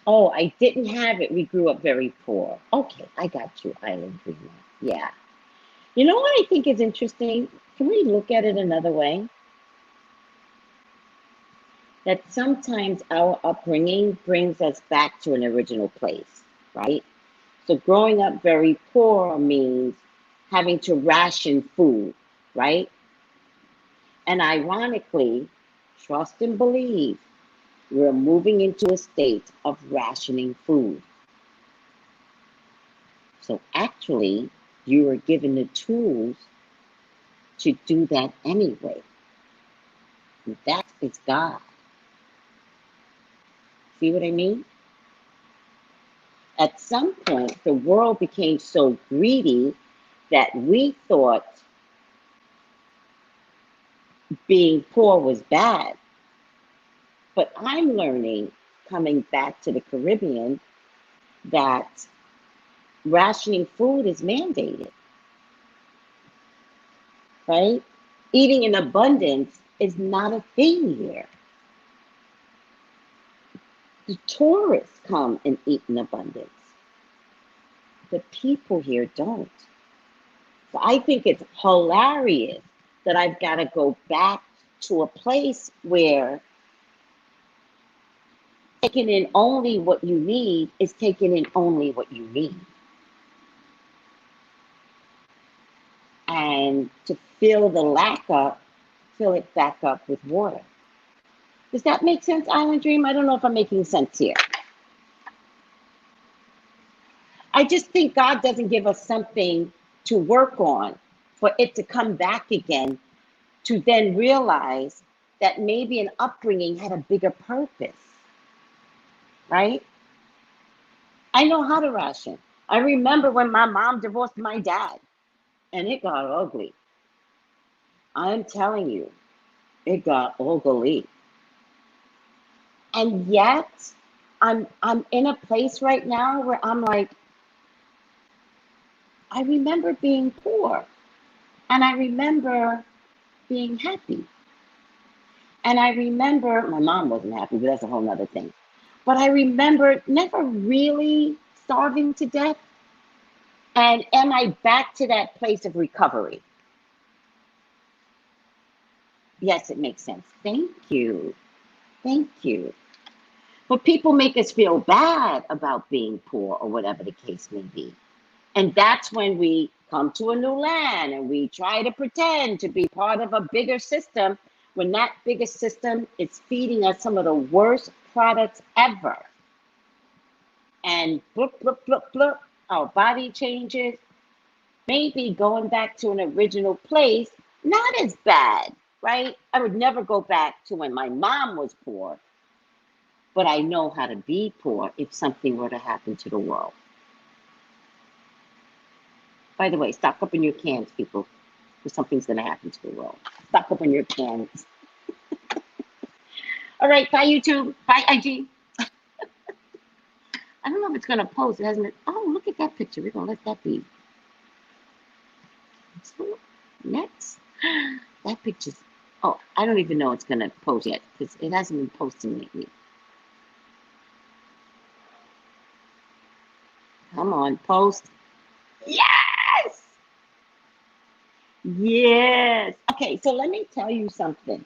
Oh, I didn't have it. We grew up very poor. Okay, I got you, Island Dreamer. Yeah. You know what I think is interesting? Can we look at it another way? That sometimes our upbringing brings us back to an original place, right? So growing up very poor means having to ration food, right? And ironically, trust and believe, we're moving into a state of rationing food. So actually, you were given the tools to do that anyway. And that is God. See what I mean? At some point, the world became so greedy that we thought being poor was bad. But I'm learning, coming back to the Caribbean, that rationing food is mandated, right? Eating in abundance is not a thing here. The tourists come and eat in abundance. The people here don't. So I think it's hilarious that I've got to go back to a place where taking in only what you need is taking in only what you need. And to fill the lack up, fill it back up with water. Does that make sense, Island Dream? I don't know if I'm making sense here. I just think God doesn't give us something to work on for it to come back again, to then realize that maybe an upbringing had a bigger purpose, right? I know how to ration. I remember when my mom divorced my dad, and it got ugly. I'm telling you, it got ugly. And yet, I'm in a place right now where I'm like, I remember being poor, and I remember being happy. And I remember, my mom wasn't happy, but that's a whole nother thing. But I remember never really starving to death. And am I back to that place of recovery? Yes, it makes sense. Thank you. Thank you. But people make us feel bad about being poor or whatever the case may be. And that's when we come to a new land and we try to pretend to be part of a bigger system, when that bigger system is feeding us some of the worst products ever. And bloop, bloop, bloop, bloop, our body changes. Maybe going back to an original place, not as bad, right? I would never go back to when my mom was poor, but I know how to be poor if something were to happen to the world. By the way, stock up on your cans, people, because something's going to happen to the world. Stock up on your cans. All right, bye YouTube, bye IG. I don't know if it's going to post. It hasn't. Oh, look at that picture. We're going to let that be. So, next. That picture's. Oh, I don't even know it's going to post yet because it hasn't been posting lately. Come on, post. Yes! Yes. Okay, so let me tell you something.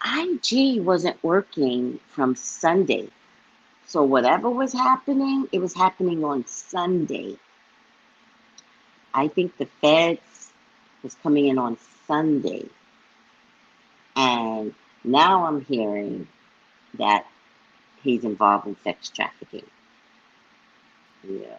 IG wasn't working from Sunday. So whatever was happening, it was happening on Sunday. I think the feds was coming in on Sunday. And now I'm hearing that he's involved in sex trafficking. Yeah.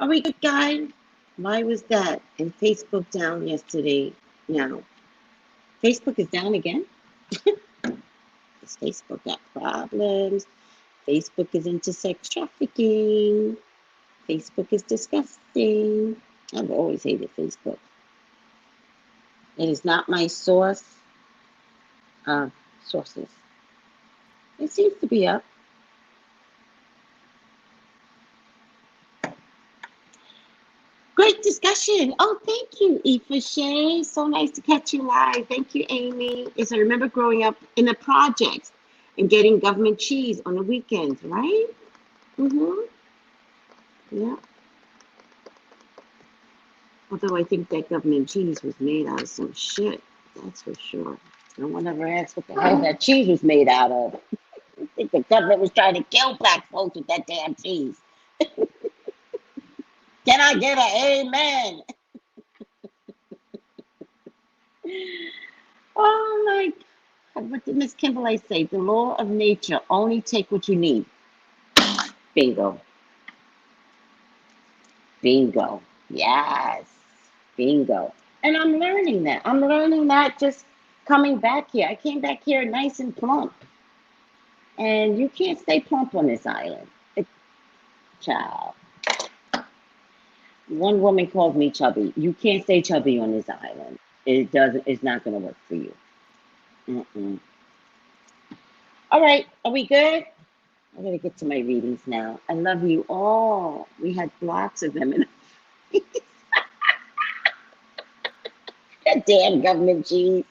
Are we good, guys? Why was that? And Facebook down yesterday. Now, Facebook is down again? Does Facebook got problems? Facebook is into sex trafficking. Facebook is disgusting. I've always hated Facebook. It is not my source of sources. It seems to be up. Great discussion. Oh, thank you, Aoife Shay. So nice to catch you live. Thank you, Amy. Yes, I remember growing up in the projects and getting government cheese on the weekends, right? Mm-hmm. Yeah. Although I think that government cheese was made out of some shit. That's for sure. No one ever asked what the hell that cheese was made out of. I think the government was trying to kill black folks with that damn cheese. Can I get an amen? Oh my God. What did Miss Kimberly say? The law of nature, only take what you need. Bingo. Bingo. Yes. Bingo. And I'm learning that. I'm learning that just coming back here. I came back here nice and plump. And you can't stay plump on this island. Child. One woman called me chubby. You can't stay chubby on this island. It's not gonna work for you. Mm-mm. All right, are we good? I'm gonna get to my readings now. I love you all. We had lots of them. That damn government cheese.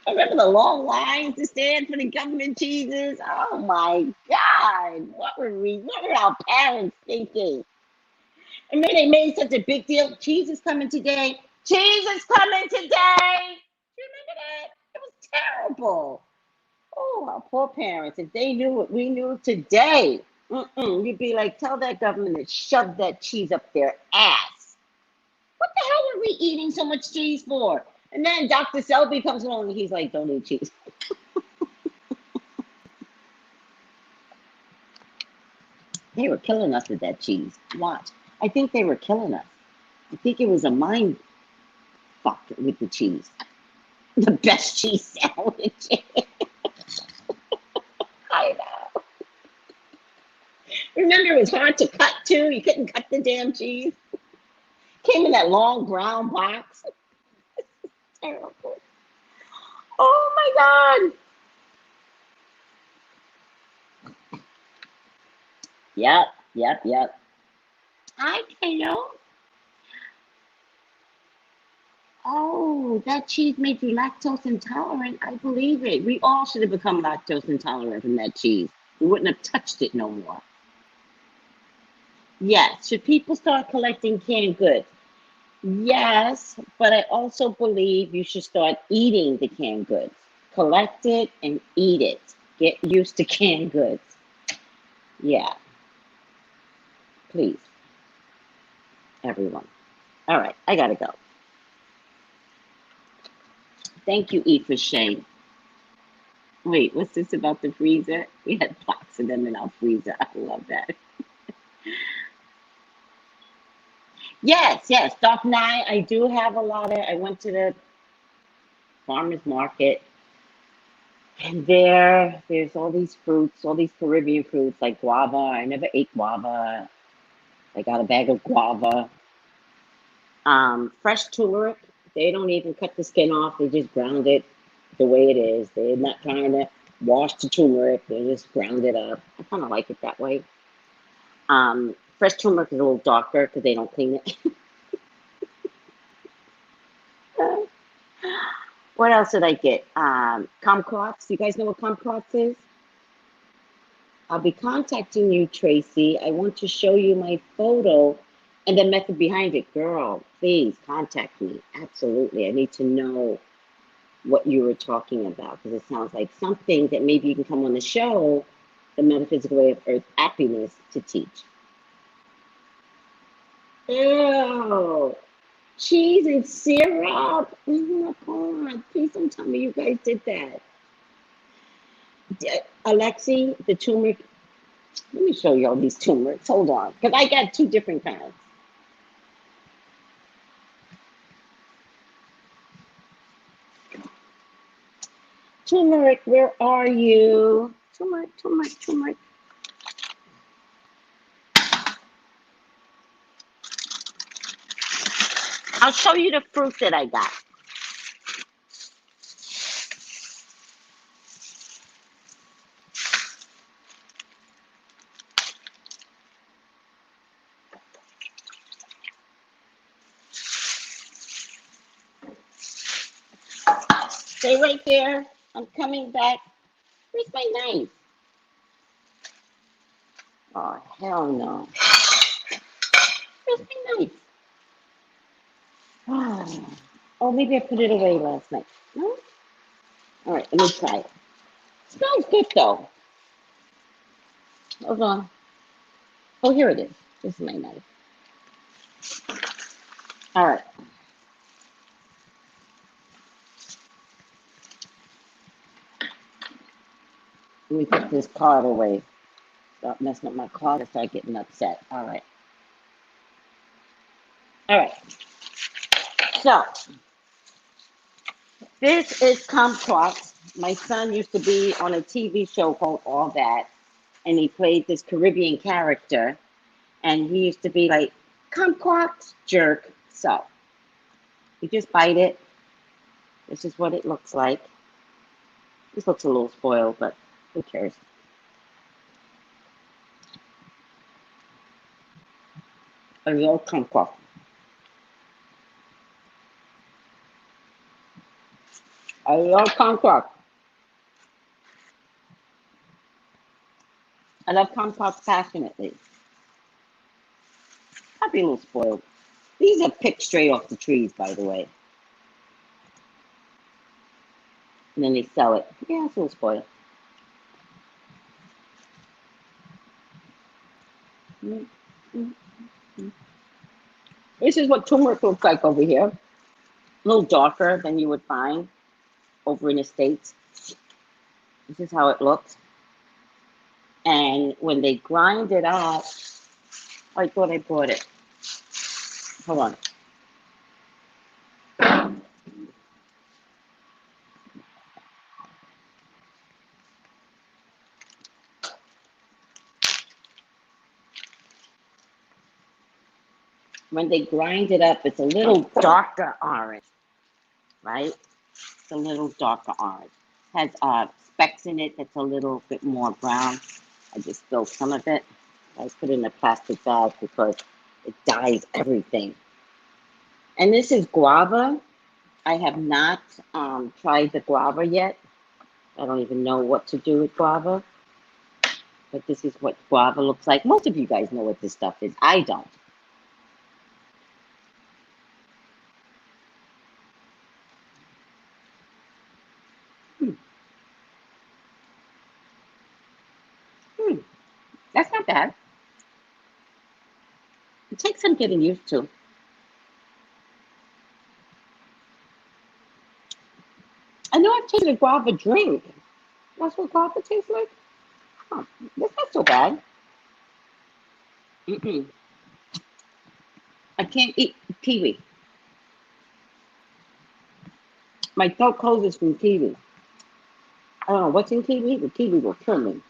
I remember the long lines to stand for the government cheeses. Oh my God. What were our parents thinking? And then they made such a big deal. Cheese is coming today. Cheese is coming today. Do you remember that? It was terrible. Oh, our poor parents. If they knew what we knew today, you'd be like, tell that government to shove that cheese up their ass. What the hell are we eating so much cheese for? And then Dr. Selby comes along and he's like, don't eat cheese. They were killing us with that cheese. Watch. I think they were killing us. I think it was a mind fuck with the cheese. The best cheese sandwich. I know. Remember, it was hard to cut too. You couldn't cut the damn cheese. Came in that long brown box. Terrible. Oh my God. Yep. Hi, Kato. Oh, that cheese made you lactose intolerant. I believe it. We all should have become lactose intolerant from that cheese. We wouldn't have touched it no more. Yes. Should people start collecting canned goods? Yes, but I also believe you should start eating the canned goods. Collect it and eat it. Get used to canned goods. Yeah. Please. Everyone. All right, I gotta go. Thank you, Aoife Shay. Wait, what's this about the freezer? We had pots of them in our freezer. I love that. Yes, Doc Nye, I do have a lot of, I went to the farmer's market, and there's all these fruits, all these Caribbean fruits, like guava. I never ate guava. I got a bag of guava. Fresh turmeric, they don't even cut the skin off. They just ground it the way it is. They're not trying to wash the turmeric. They just ground it up. I kind of like it that way. Fresh turmeric is a little darker because they don't clean it. What else did I get? Kumquats. You guys know what kumquats is? I'll be contacting you, Tracy. I want to show you my photo and the method behind it. Girl, please contact me. Absolutely. I need to know what you were talking about because it sounds like something that maybe you can come on the show, the metaphysical way of earth happiness, to teach. Ew. Cheese and syrup. Oh my God. Please don't tell me you guys did that. Alexi, the turmeric. Let me show you all these turmerics. Hold on. Because I got two different kinds. Turmeric, where are you? Turmeric, turmeric, turmeric. I'll show you the fruit that I got. Stay right there. I'm coming back. Where's my knife? Oh, hell no. Where's my knife? Oh, maybe I put it away last night. No? All right, let me try it. Smells good, though. Hold on. Oh, here it is. This is my knife. All right. Let me put this card away. Stop messing up my card and start getting upset. All right. All right. So, this is kumquat. My son used to be on a TV show called All That, and he played this Caribbean character, and he used to be like, kumquat jerk. So, you just bite it. This is what it looks like. This looks a little spoiled, but who cares? A little kumquat. A little kumquat. I love kumquats passionately. I'd be a little spoiled. These are picked straight off the trees, by the way. And then they sell it. Yeah, it's a little spoiled. This is what turmeric looks like over here. A little darker than you would find over in the States. This is how it looks. And when they grind it up, I thought I bought it. Hold on. When they grind it up, it's a little darker orange, right? It's a little darker orange. Has specks in it that's a little bit more brown. I just spilled some of it. I put it in a plastic bag because it dyes everything. And this is guava. I have not tried the guava yet. I don't even know what to do with guava. But this is what guava looks like. Most of you guys know what this stuff is. I don't. That's not bad. It takes some getting used to. I know I've tasted a guava drink. That's what guava tastes like? Huh. That's not so bad. I can't eat kiwi. My throat closes from kiwi. I don't know what's in kiwi. The kiwi will kill me.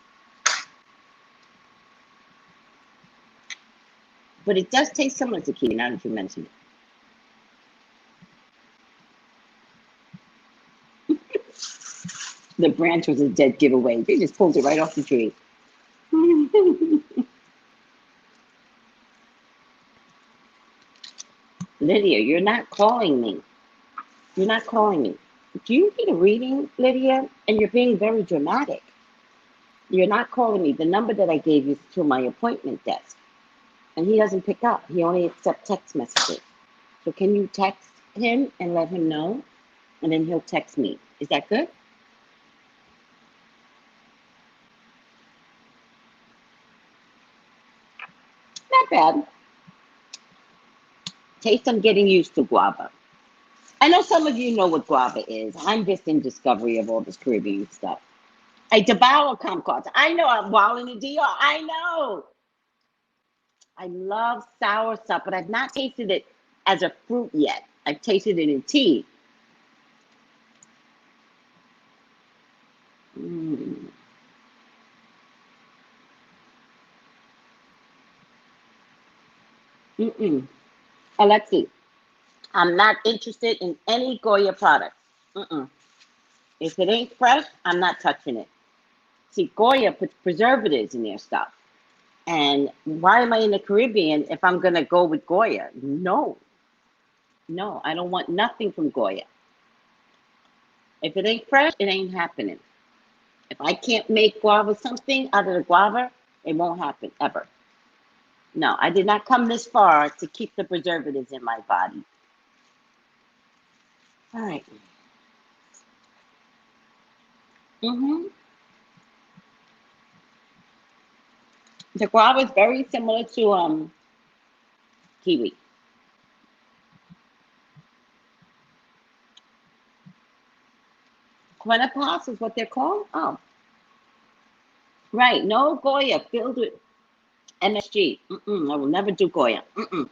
But it does taste similar to kiwi now that you mention it. The branch was a dead giveaway. They just pulled it right off the tree. Lydia, you're not calling me. You're not calling me. Do you need a reading, Lydia? And you're being very dramatic. You're not calling me. The number that I gave you is to my appointment desk. And he doesn't pick up. He only accepts text messages. So can you text him and let him know? And then he'll text me. Is that good? Not bad. Taste, I'm getting used to guava. I know some of you know what guava is. I'm just in discovery of all this Caribbean stuff. I devour kumquats. I know I'm wild in the DR. I know. I love sour stuff, but I've not tasted it as a fruit yet. I've tasted it in tea. Mm-mm. Alexi, I'm not interested in any Goya products. Mm-mm. If it ain't fresh, I'm not touching it. See, Goya puts preservatives in their stuff. And why am I in the Caribbean if I'm going to go with Goya? No, no, I don't want nothing from Goya. If it ain't fresh, it ain't happening. If I can't make guava something out of the guava, it won't happen ever. No, I did not come this far to keep the preservatives in my body. All right. Mm-hmm. The guava is very similar to kiwi. Quinnipiac is what they're called. Oh, right. No Goya filled with MSG. Mm-mm, I will never do Goya. Mm-mm.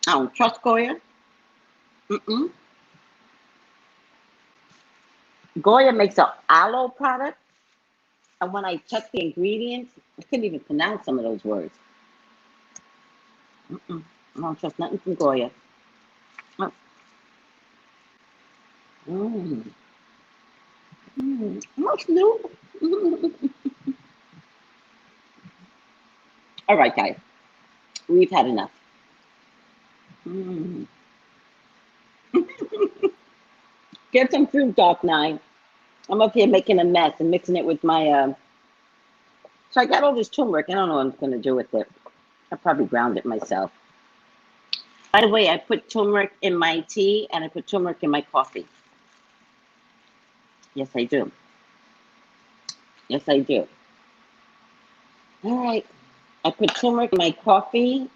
I don't trust Goya. Mm-mm. Goya makes an aloe product, and when I checked the ingredients, I couldn't even pronounce some of those words. Mm-mm. I don't trust nothing from Goya. Oh. Mm. Mm. What's new? All right, guys, we've had enough. Mm. Get some fruit, Dark Nine. I'm up here making a mess and mixing it with my. So I got all this turmeric. I don't know what I'm going to do with it. I probably ground it myself. By the way, I put turmeric in my tea and I put turmeric in my coffee. Yes, I do. Yes, I do. All right. I put turmeric in my coffee,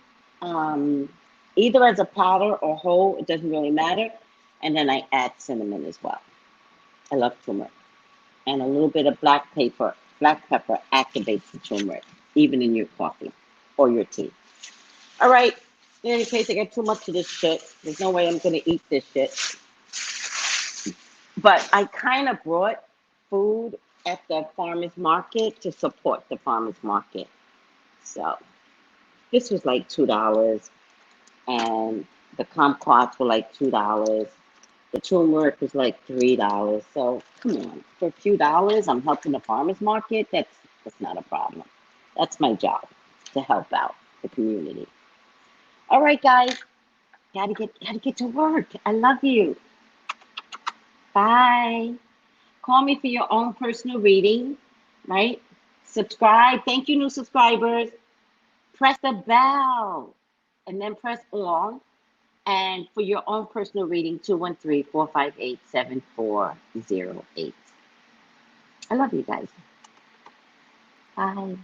either as a powder or whole. It doesn't really matter. And then I add cinnamon as well. I love turmeric. And a little bit of black pepper. Black pepper activates the turmeric, even in your coffee or your tea. All right. In any case, I got too much of this shit. There's no way I'm going to eat this shit. But I kind of brought food at the farmer's market to support the farmer's market. So this was like $2, and the kumquats were like $2. The turmeric was like $3. So come on, for a few dollars, I'm helping the farmer's market. That's not a problem. That's my job, to help out the community. All right, guys, gotta get to work. I love you. Bye. Call me for your own personal reading, right? Subscribe. Thank you, new subscribers. Press the bell and then press all. And for your own personal reading, 213-458-7408. I love you guys. Bye.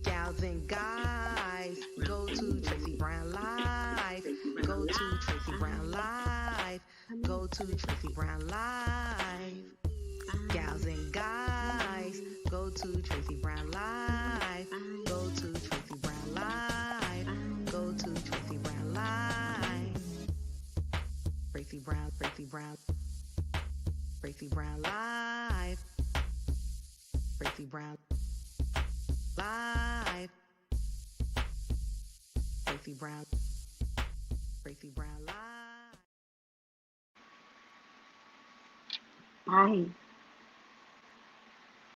Gals and guys, go to Tracey Brown Live. Go to Tracey Brown Live. Go to Tracey Brown Live. Gals and guys, go to Tracey Brown Live. Go to Tracey Brown Live. Go to Tracey Brown Live. Tracey Brown, Tracey Brown. Tracey Brown Live. Tracey Brown Live. Tracey Brown. Tracey Brown Live. Bye.